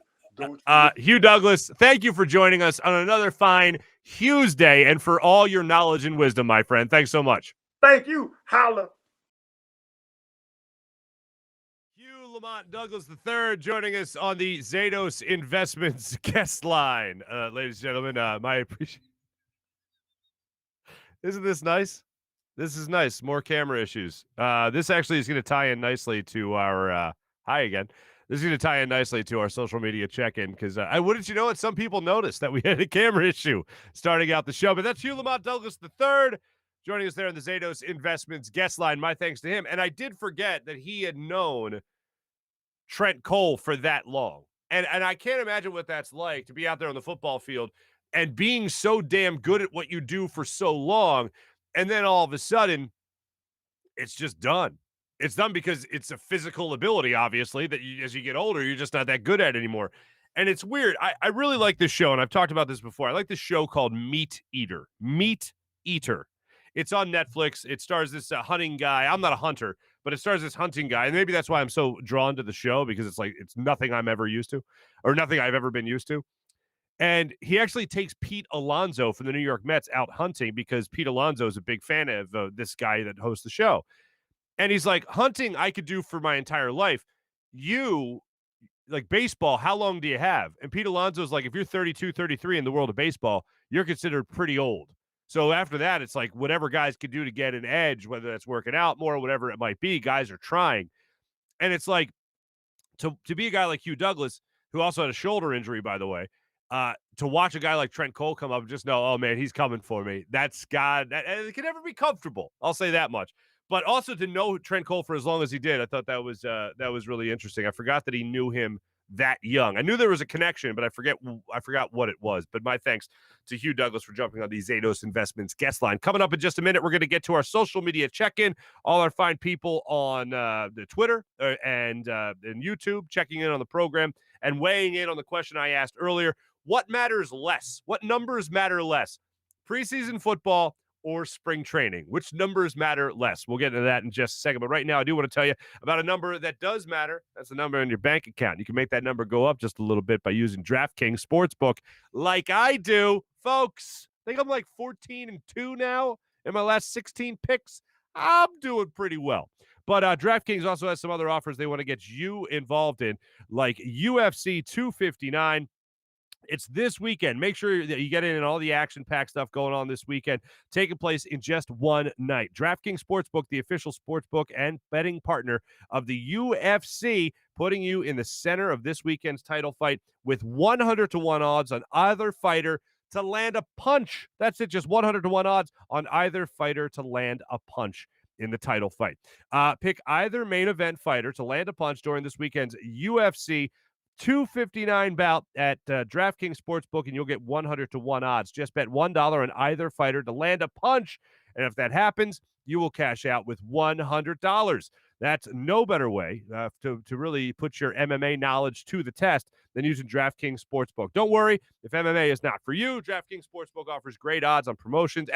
Hugh Douglas, thank you for joining us on another fine Hugh's Day and for all your knowledge and wisdom, my friend. Thanks so much. Thank you. Holla. Lamont Douglas III joining us on the Zatos Investments guest line. Ladies and gentlemen, my appreciation. Isn't this nice? This is nice. More camera issues. This actually is going to tie in nicely to our hi again. This is going to tie in nicely to our social media check-in because wouldn't you know it? Some people noticed that we had a camera issue starting out the show. But that's Hugh Lamont Douglas III joining us there on the Zatos Investments guest line. My thanks to him. And I did forget that he had known Trent Cole for that long. And I can't imagine what that's like to be out there on the football field and being so damn good at what you do for so long. And then all of a sudden, it's just done. It's done because it's a physical ability, obviously, that as you get older, you're just not that good at anymore. And it's weird. I really like this show, and I've talked about this before. I like this show called Meat Eater. Meat Eater. It's on Netflix. It stars this hunting guy. I'm not a hunter, but it stars this hunting guy. And maybe that's why I'm so drawn to the show because it's nothing I'm ever used to or nothing I've ever been used to. And he actually takes Pete Alonso from the New York Mets out hunting because Pete Alonso is a big fan of this guy that hosts the show. And he's like, hunting I could do for my entire life. You, like baseball, how long do you have? And Pete Alonso's like, if you're 32, 33 in the world of baseball, you're considered pretty old. So after that, it's like whatever guys can do to get an edge, whether that's working out more or whatever it might be, guys are trying. And it's like to be a guy like Hugh Douglas, who also had a shoulder injury, by the way, to watch a guy like Trent Cole come up and just know, oh, man, he's coming for me. That's God. And it can never be comfortable. I'll say that much. But also to know Trent Cole for as long as he did, I thought that was really interesting. I forgot that he knew him that young. I knew there was a connection, but I forgot what it was. But my thanks to Hugh Douglas for jumping on the Zatos Investments guest line. Coming up in just a minute, we're going to get to our social media check-in. All our fine people on the Twitter and YouTube checking in on the program and weighing in on the question I asked earlier. What matters less? What numbers matter less? Preseason football or spring training? Which numbers matter less? We'll get into that in just a second. But right now, I do want to tell you about a number that does matter. That's the number in your bank account. You can make that number go up just a little bit by using DraftKings Sportsbook like I do. Folks, I think I'm like 14-2 now in my last 16 picks. I'm doing pretty well. But DraftKings also has some other offers they want to get you involved in, like UFC 259. It's this weekend. Make sure that you get in all the action-packed stuff going on this weekend, taking place in just one night. DraftKings Sportsbook, the official sportsbook and betting partner of the UFC, putting you in the center of this weekend's title fight with 100-1 odds on either fighter to land a punch. That's it, just 100-1 odds on either fighter to land a punch in the title fight. Pick either main event fighter to land a punch during this weekend's UFC 259 bout at DraftKings Sportsbook, and you'll get 100-1 odds. Just bet $1 on either fighter to land a punch, and if that happens, you will cash out with $100. That's no better way to really put your MMA knowledge to the test than using DraftKings Sportsbook. Don't worry, if MMA is not for you, DraftKings Sportsbook offers great odds on promotions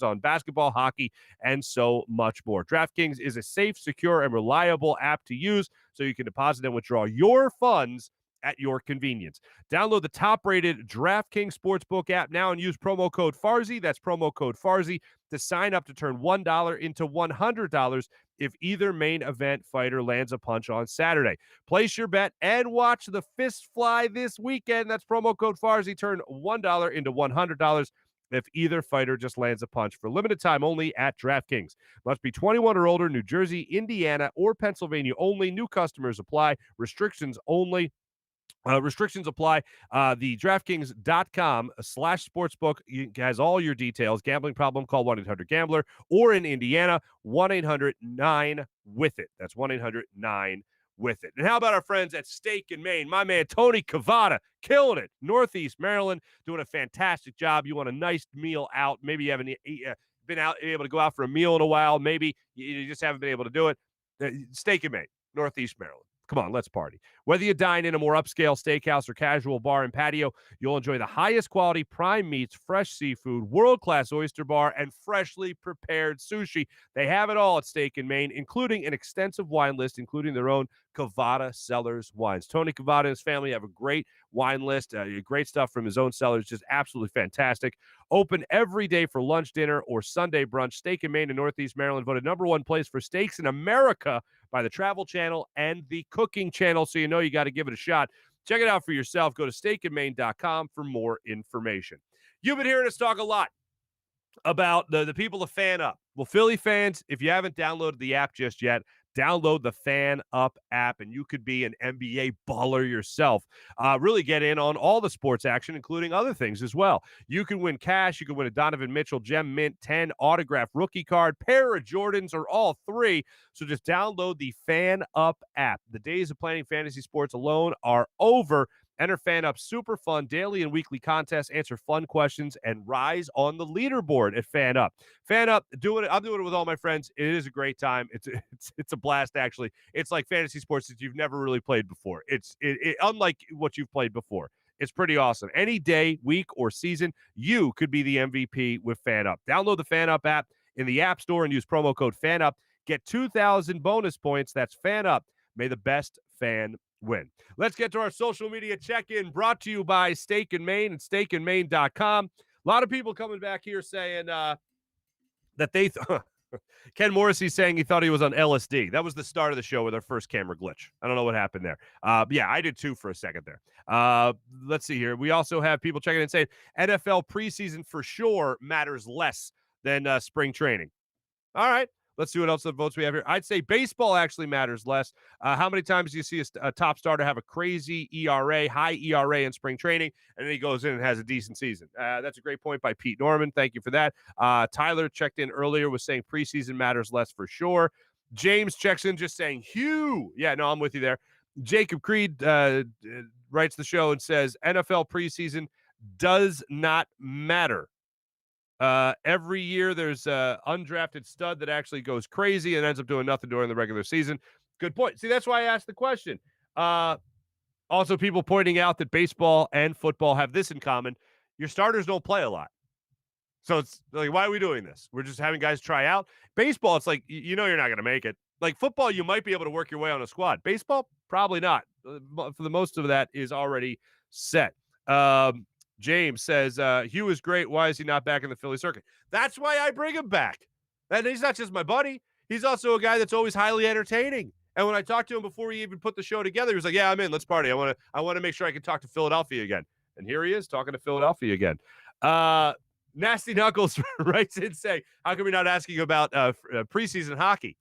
on basketball, hockey, and so much more. DraftKings is a safe, secure, and reliable app to use so you can deposit and withdraw your funds at your convenience. Download the top-rated DraftKings Sportsbook app now and use promo code Farzy. That's promo code Farzy to sign up to turn $1 into $100 if either main event fighter lands a punch on Saturday. Place your bet and watch the fist fly this weekend. That's promo code Farzy. Turn $1 into $100 if either fighter just lands a punch for limited time only at DraftKings. Must be 21 or older, New Jersey, Indiana, or Pennsylvania only. New customers apply. Restrictions only. Restrictions apply. The DraftKings.com/sportsbook has all your details. Gambling problem, call 1-800-GAMBLER, or in Indiana, 1-800-9-WITH-IT. That's 1-800-9-WITH-IT. And how about our friends at Steak and Maine? My man, Tony Cavada, killing it. Northeast Maryland, doing a fantastic job. You want a nice meal out. Maybe you haven't been able to go out for a meal in a while. Maybe you just haven't been able to do it. Steak and Maine, Northeast Maryland. Come on, let's party. Whether you dine in a more upscale steakhouse or casual bar and patio, you'll enjoy the highest quality prime meats, fresh seafood, world-class oyster bar, and freshly prepared sushi. They have it all at Steak and Maine, including an extensive wine list, including their own Cavada Cellars wines. Tony Cavada and his family have a great wine list, great stuff from his own cellars, just absolutely fantastic. Open every day for lunch, dinner, or Sunday brunch. Steak and Maine in Northeast Maryland voted #1 place for steaks in America by the Travel Channel and the Cooking Channel, so you know you got to give it a shot. Check it out for yourself. Go to steakandmaine.com for more information. You've been hearing us talk a lot about the people of FanUp. Well, Philly fans, if you haven't downloaded the app just yet, download the FanUp app, and you could be an NBA baller yourself. Really get in on all the sports action, including other things as well. You can win cash. You can win a Donovan Mitchell Gem Mint 10 autograph rookie card, pair of Jordans, or all three. So just download the FanUp app. The days of playing fantasy sports alone are over. Enter FanUp's super fun daily and weekly contests, answer fun questions, and rise on the leaderboard at FanUp. FanUp, I'm doing it with all my friends. It is a great time. It's a blast, actually. It's like fantasy sports that you've never really played before. It's unlike what you've played before. It's pretty awesome. Any day, week, or season, you could be the MVP with FanUp. Download the FanUp app in the App Store and use promo code FanUp. Get 2,000 bonus points. That's FanUp. May the best fan win. Let's get to our social media check-in, brought to you by Steak and Maine and steakandmaine.com. A lot of people coming back here saying that they Ken Morrissey saying he thought he was on LSD. That was the start of the show with our first camera glitch. I don't know what happened there. Yeah, I did too for a second there. Let's see here. We also have people checking in saying NFL preseason for sure matters less than spring training. All right. Let's see what else the votes we have here. I'd say baseball actually matters less. How many times do you see a top starter have a crazy ERA, high ERA in spring training, and then he goes in and has a decent season? That's a great point by Pete Norman. Thank you for that. Tyler checked in earlier, was saying preseason matters less for sure. James checks in just saying Hugh. Yeah, no, I'm with you there. Jacob Creed writes the show and says NFL preseason does not matter. Every year there's a undrafted stud that actually goes crazy and ends up doing nothing during the regular season. Good point. See, that's why I asked the question. Also, people pointing out that baseball and football have this in common. Your starters don't play a lot. So it's like, why are we doing this? We're just having guys try out. Baseball, it's like, you know you're not going to make it. Like football, you might be able to work your way on a squad. Baseball, probably not. For the most of that is already set. James says, Hugh is great. Why is he not back in the Philly circuit? That's why I bring him back. And he's not just my buddy. He's also a guy that's always highly entertaining. And when I talked to him before he even put the show together, he was like, yeah, I'm in. Let's party. I want to make sure I can talk to Philadelphia again. And here he is talking to Philadelphia again. Nasty Knuckles writes in saying, how come you're not asking about preseason hockey?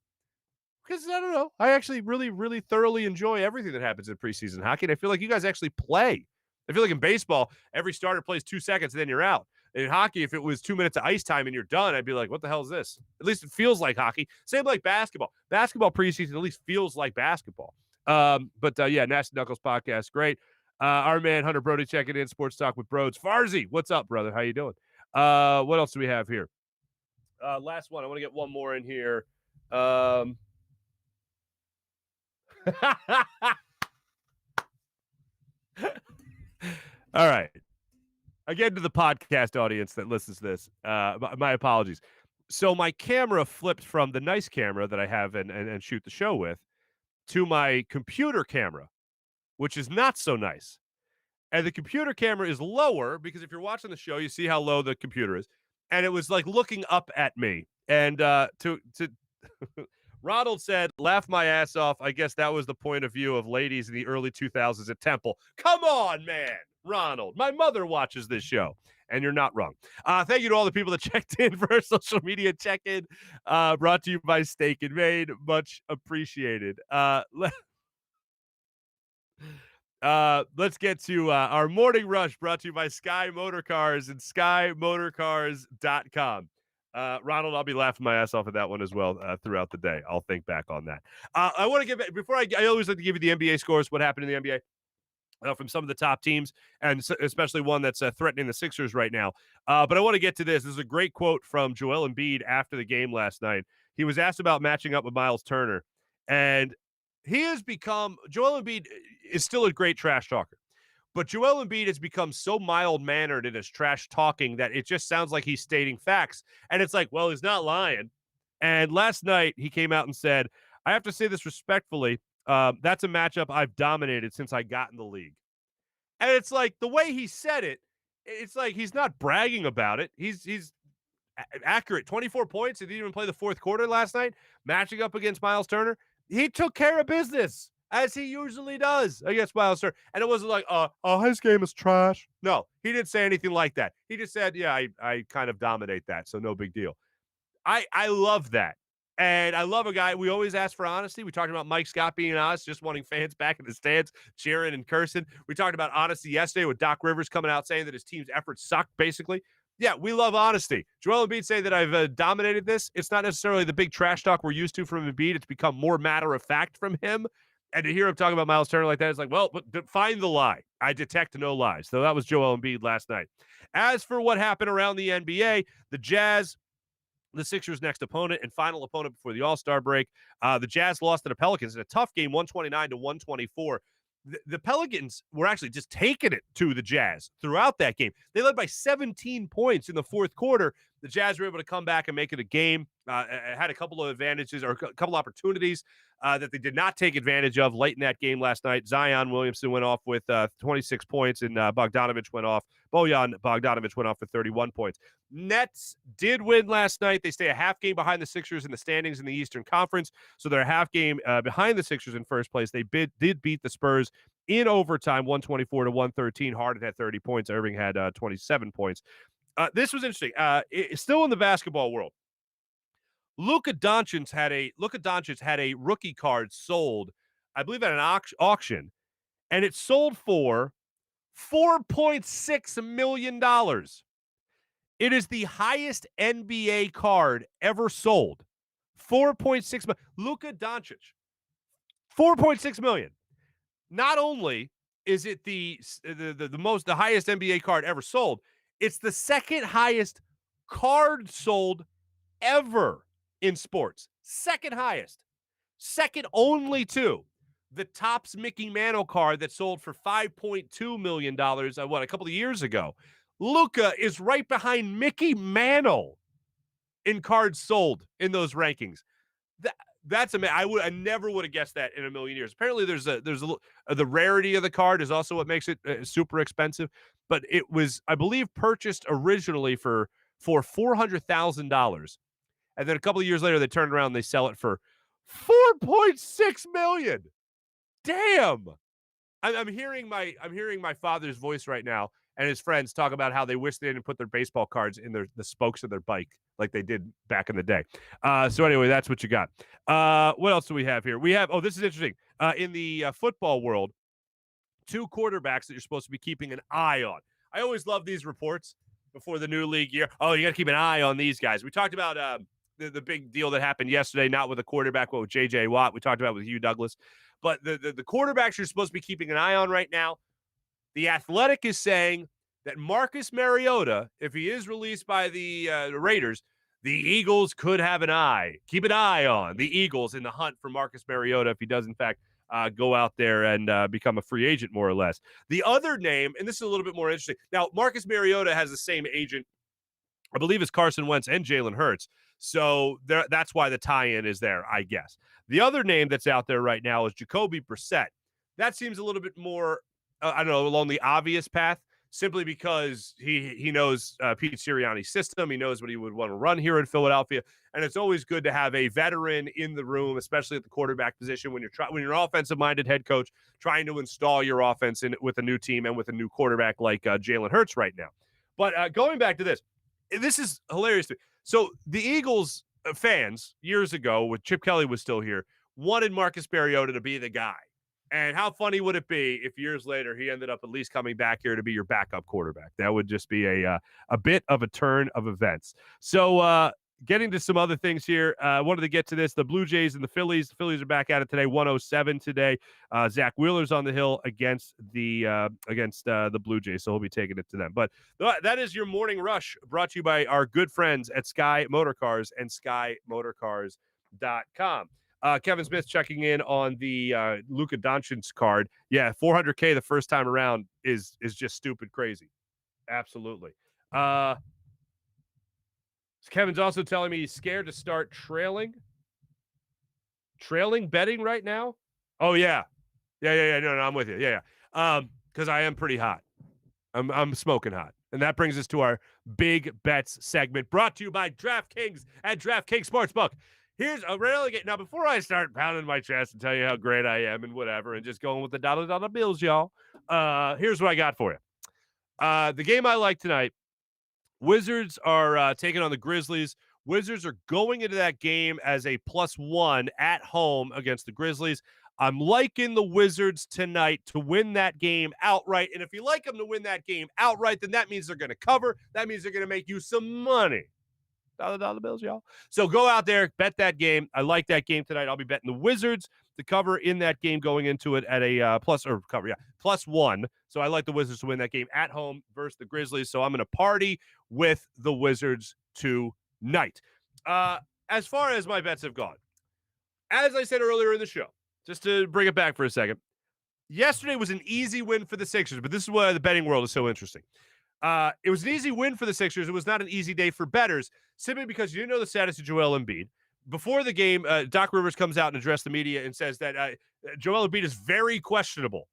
Because, I don't know, I actually really, really thoroughly enjoy everything that happens in preseason hockey, and I feel like you guys actually play. I feel like in baseball, every starter plays 2 seconds, and then you're out. In hockey, if it was 2 minutes of ice time and you're done, I'd be like, what the hell is this? At least it feels like hockey. Same like basketball. Basketball preseason at least feels like basketball. Yeah, Nasty Knuckles podcast, great. Our man Hunter Brody checking in, Sports Talk with Broads. Farzy, what's up, brother? How you doing? What else do we have here? Last one. I want to get one more in here. All right. Again, to the podcast audience that listens to this, my apologies. So my camera flipped from the nice camera that I have and shoot the show with to my computer camera, which is not so nice. And the computer camera is lower because if you're watching the show, you see how low the computer is. And it was like looking up at me. And to Ronald said, laugh my ass off. I guess that was the point of view of ladies in the early 2000s at Temple. Come on, man. Ronald, my mother watches this show, and you're not wrong. Thank you to all the people that checked in for our social media check-in, brought to you by Steak and Maid. Much appreciated. Let's get to our morning rush, brought to you by Sky Motor Cars and SkyMotorCars.com. Ronald, I'll be laughing my ass off at that one as well throughout the day. I'll think back on that. I want to give before I always like to give you the NBA scores, what happened in the NBA. From some of the top teams, and especially one that's threatening the Sixers right now. But I want to get to this. This is a great quote from Joel Embiid after the game last night. He was asked about matching up with Miles Turner, and Joel Embiid is still a great trash talker. But Joel Embiid has become so mild-mannered in his trash talking that it just sounds like he's stating facts. And it's like, well, he's not lying. And last night he came out and said, I have to say this respectfully, that's a matchup I've dominated since I got in the league. And it's like the way he said it, it's like he's not bragging about it. He's accurate. 24 points. He didn't even play the fourth quarter last night, matching up against Miles Turner. He took care of business, as he usually does against Miles Turner. And it wasn't like, his game is trash. No, he didn't say anything like that. He just said, yeah, I kind of dominate that, so no big deal. I love that. And I love a guy. We always ask for honesty. We talked about Mike Scott being honest, just wanting fans back in the stands, cheering and cursing. We talked about honesty yesterday with Doc Rivers coming out saying that his team's efforts suck, basically. Yeah, we love honesty. Joel Embiid saying that I've dominated this. It's not necessarily the big trash talk we're used to from Embiid. It's become more matter of fact from him. And to hear him talk about Miles Turner like that, it's like, well, find the lie. I detect no lies. So that was Joel Embiid last night. As for what happened around the NBA, the Jazz, the Sixers' next opponent and final opponent before the All-Star break. The Jazz lost to the Pelicans in a tough game, 129-124. The Pelicans were actually just taking it to the Jazz throughout that game. They led by 17 points in the fourth quarter. The Jazz were able to come back and make it a game. Had a couple of advantages or a couple opportunities that they did not take advantage of late in that game last night. Zion Williamson went off with 26 points, and Bojan Bogdanovic went off for 31 points. Nets did win last night. They stay a half game behind the Sixers in the standings in the Eastern Conference, so they're a half game behind the Sixers in first place. They did beat the Spurs in overtime, 124-113. Harden had 30 points. Irving had 27 points. This was interesting. Still in the basketball world, Luka Doncic had a rookie card sold, I believe, at an auction, and it sold for $4.6 million. It is the highest NBA card ever sold. $4.6 million. Luka Doncic, $4.6 million. Not only is it the highest NBA card ever sold, it's the second highest card sold ever in sports. Second highest. Second only to the Topps Mickey Mantle card that sold for $5.2 million, a couple of years ago. Luka is right behind Mickey Mantle in cards sold in those rankings. That's amazing. I never would have guessed that in a million years. Apparently, the rarity of the card is also what makes it super expensive. But it was, I believe, purchased originally for $400,000, and then a couple of years later, they turned around and they sell it for $4.6 million. Damn! I'm hearing my father's voice right now, and his friends talk about how they wish they didn't put their baseball cards in the spokes of their bike like they did back in the day. So anyway, that's what you got. What else do we have here? We have, this is interesting. In the football world, 2 quarterbacks that you're supposed to be keeping an eye on. I always love these reports before the new league year. Oh, you got to keep an eye on these guys. We talked about the big deal that happened yesterday, not with a quarterback, but with J.J. Watt. We talked about with Hugh Douglas. But the quarterbacks you're supposed to be keeping an eye on right now, The Athletic is saying that Marcus Mariota, if he is released by the Raiders, the Eagles could have an eye. Keep an eye on the Eagles in the hunt for Marcus Mariota if he does, in fact, go out there and become a free agent, more or less. The other name, and this is a little bit more interesting. Now, Marcus Mariota has the same agent, I believe, as Carson Wentz and Jalen Hurts. So that's why the tie-in is there, I guess. The other name that's out there right now is Jacoby Brissett. That seems a little bit more, I don't know, along the obvious path, simply because he knows Pete Sirianni's system. He knows what he would want to run here in Philadelphia. And it's always good to have a veteran in the room, especially at the quarterback position when you're an offensive-minded head coach trying to install your offense with a new team and with a new quarterback like Jalen Hurts right now. But going back to this is hilarious. So the Eagles fans years ago, when Chip Kelly was still here, wanted Marcus Mariota to be the guy. And how funny would it be if years later he ended up at least coming back here to be your backup quarterback? That would just be a bit of a turn of events. So getting to some other things here, I wanted to get to this. The Blue Jays and the Phillies. The Phillies are back at it today, 107 today. Zach Wheeler's on the hill against the Blue Jays, so he'll be taking it to them. But that is your morning rush, brought to you by our good friends at Sky Motorcars and SkyMotorcars.com. Kevin Smith checking in on the Luka Doncic's card. Yeah, $400K the first time around is just stupid crazy. Absolutely. Kevin's also telling me he's scared to start trailing betting right now. Oh, yeah. Yeah. No, I'm with you. Yeah. Because I am pretty hot. I'm smoking hot. And that brings us to our Big Bets segment, brought to you by DraftKings and DraftKings Sportsbook. Here's a relegate. Now, before I start pounding my chest and tell you how great I am and whatever, and just going with the dollar bills, y'all, here's what I got for you. The game I like tonight, Wizards are taking on the Grizzlies. Wizards are going into that game as a +1 at home against the Grizzlies. I'm liking the Wizards tonight to win that game outright. And if you like them to win that game outright, then that means they're going to cover. That means they're going to make you some money. Dollar bills, y'all. So go out there, bet that game. I like that game tonight. I'll be betting the Wizards to cover in that game, going into it at a +1. So I like the Wizards to win that game at home versus the Grizzlies. So I'm going to party with the Wizards tonight. As far as my bets have gone, as I said earlier in the show, just to bring it back for a second, yesterday was an easy win for the Sixers, but this is why the betting world is so interesting. It was an easy win for the Sixers. It was not an easy day for bettors, simply because you didn't know the status of Joel Embiid. Before the game, Doc Rivers comes out and addressed the media and says that Joel Embiid is very questionable.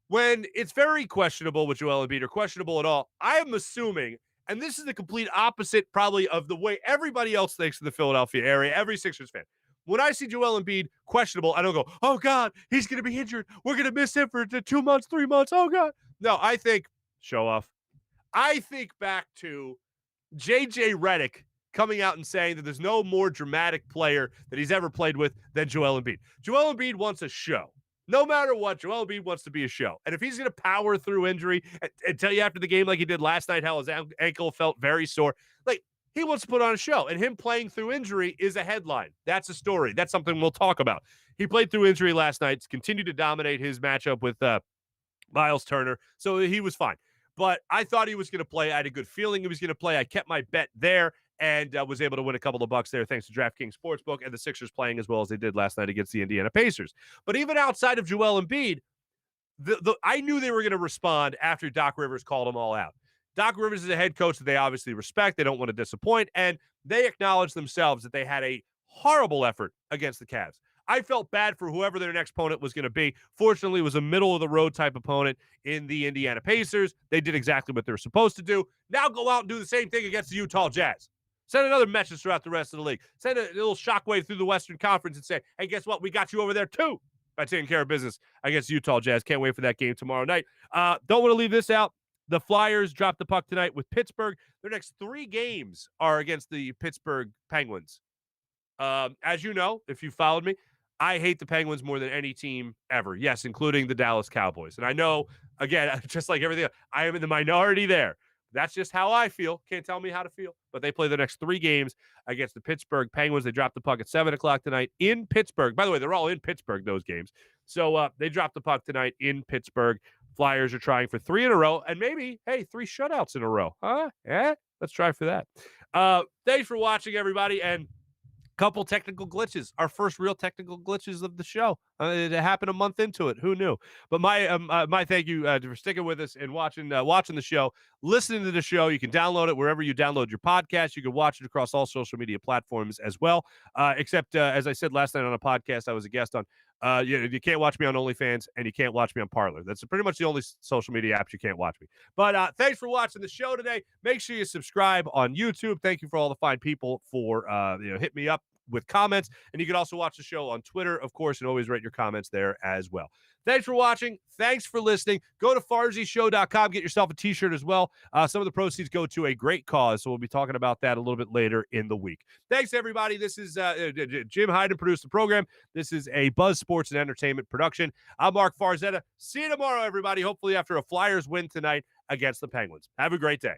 When it's very questionable with Joel Embiid, or questionable at all, I am assuming, and this is the complete opposite probably of the way everybody else thinks in the Philadelphia area, every Sixers fan. When I see Joel Embiid questionable, I don't go, oh, God, he's going to be injured. We're going to miss him for 2 months, 3 months. Oh, God. No, I think, show off. I think back to J.J. Redick coming out and saying that there's no more dramatic player that he's ever played with than Joel Embiid. Joel Embiid wants a show. No matter what, Joel Embiid wants to be a show. And if he's going to power through injury and tell you after the game like he did last night how his ankle felt very sore, like, he wants to put on a show. And him playing through injury is a headline. That's a story. That's something we'll talk about. He played through injury last night, continued to dominate his matchup with Miles Turner, so he was fine. But I thought he was going to play. I had a good feeling he was going to play. I kept my bet there and was able to win a couple of bucks there thanks to DraftKings Sportsbook and the Sixers playing as well as they did last night against the Indiana Pacers. But even outside of Joel Embiid, I knew they were going to respond after Doc Rivers called them all out. Doc Rivers is a head coach that they obviously respect. They don't want to disappoint, and they acknowledge themselves that they had a horrible effort against the Cavs. I felt bad for whoever their next opponent was going to be. Fortunately, it was a middle-of-the-road type opponent in the Indiana Pacers. They did exactly what they're supposed to do. Now go out and do the same thing against the Utah Jazz. Send another message throughout the rest of the league. Send a little shockwave through the Western Conference and say, hey, guess what? We got you over there, too, by taking care of business against Utah Jazz. Can't wait for that game tomorrow night. Don't want to leave this out. The Flyers dropped the puck tonight with Pittsburgh. Their next 3 games are against the Pittsburgh Penguins. As you know, if you followed me, I hate the Penguins more than any team ever. Yes, including the Dallas Cowboys. And I know, again, just like everything else, I am in the minority there. That's just how I feel. Can't tell me how to feel. But they play the next 3 games against the Pittsburgh Penguins. They dropped the puck at 7 o'clock tonight in Pittsburgh. By the way, they're all in Pittsburgh, those games. So they dropped the puck tonight in Pittsburgh. Flyers are trying for 3 in a row. And maybe, hey, 3 shutouts in a row. Huh? Yeah? Let's try for that. Thanks for watching, everybody. And couple technical glitches, our first real technical glitches of the show. It happened a month into it. Who knew? But my thank you for sticking with us and watching the show, listening to the show. You can download it wherever you download your podcast. You can watch it across all social media platforms as well. Except as I said last night on a podcast I was a guest on, you can't watch me on OnlyFans and you can't watch me on Parler. That's pretty much the only social media apps you can't watch me. But thanks for watching the show today. Make sure you subscribe on YouTube. Thank you for all the fine people for hit me up with comments. And you can also watch the show on Twitter, of course, and always write your comments there as well. Thanks for watching. Thanks for listening. Go to FarzyShow.com. Get yourself a T-shirt as well. Some of the proceeds go to a great cause, so we'll be talking about that a little bit later in the week. Thanks, everybody. This is Jim Hyden produced the program. This is a Buzz Sports and Entertainment production. I'm Marc Farzetta. See you tomorrow, everybody, hopefully after a Flyers win tonight against the Penguins. Have a great day.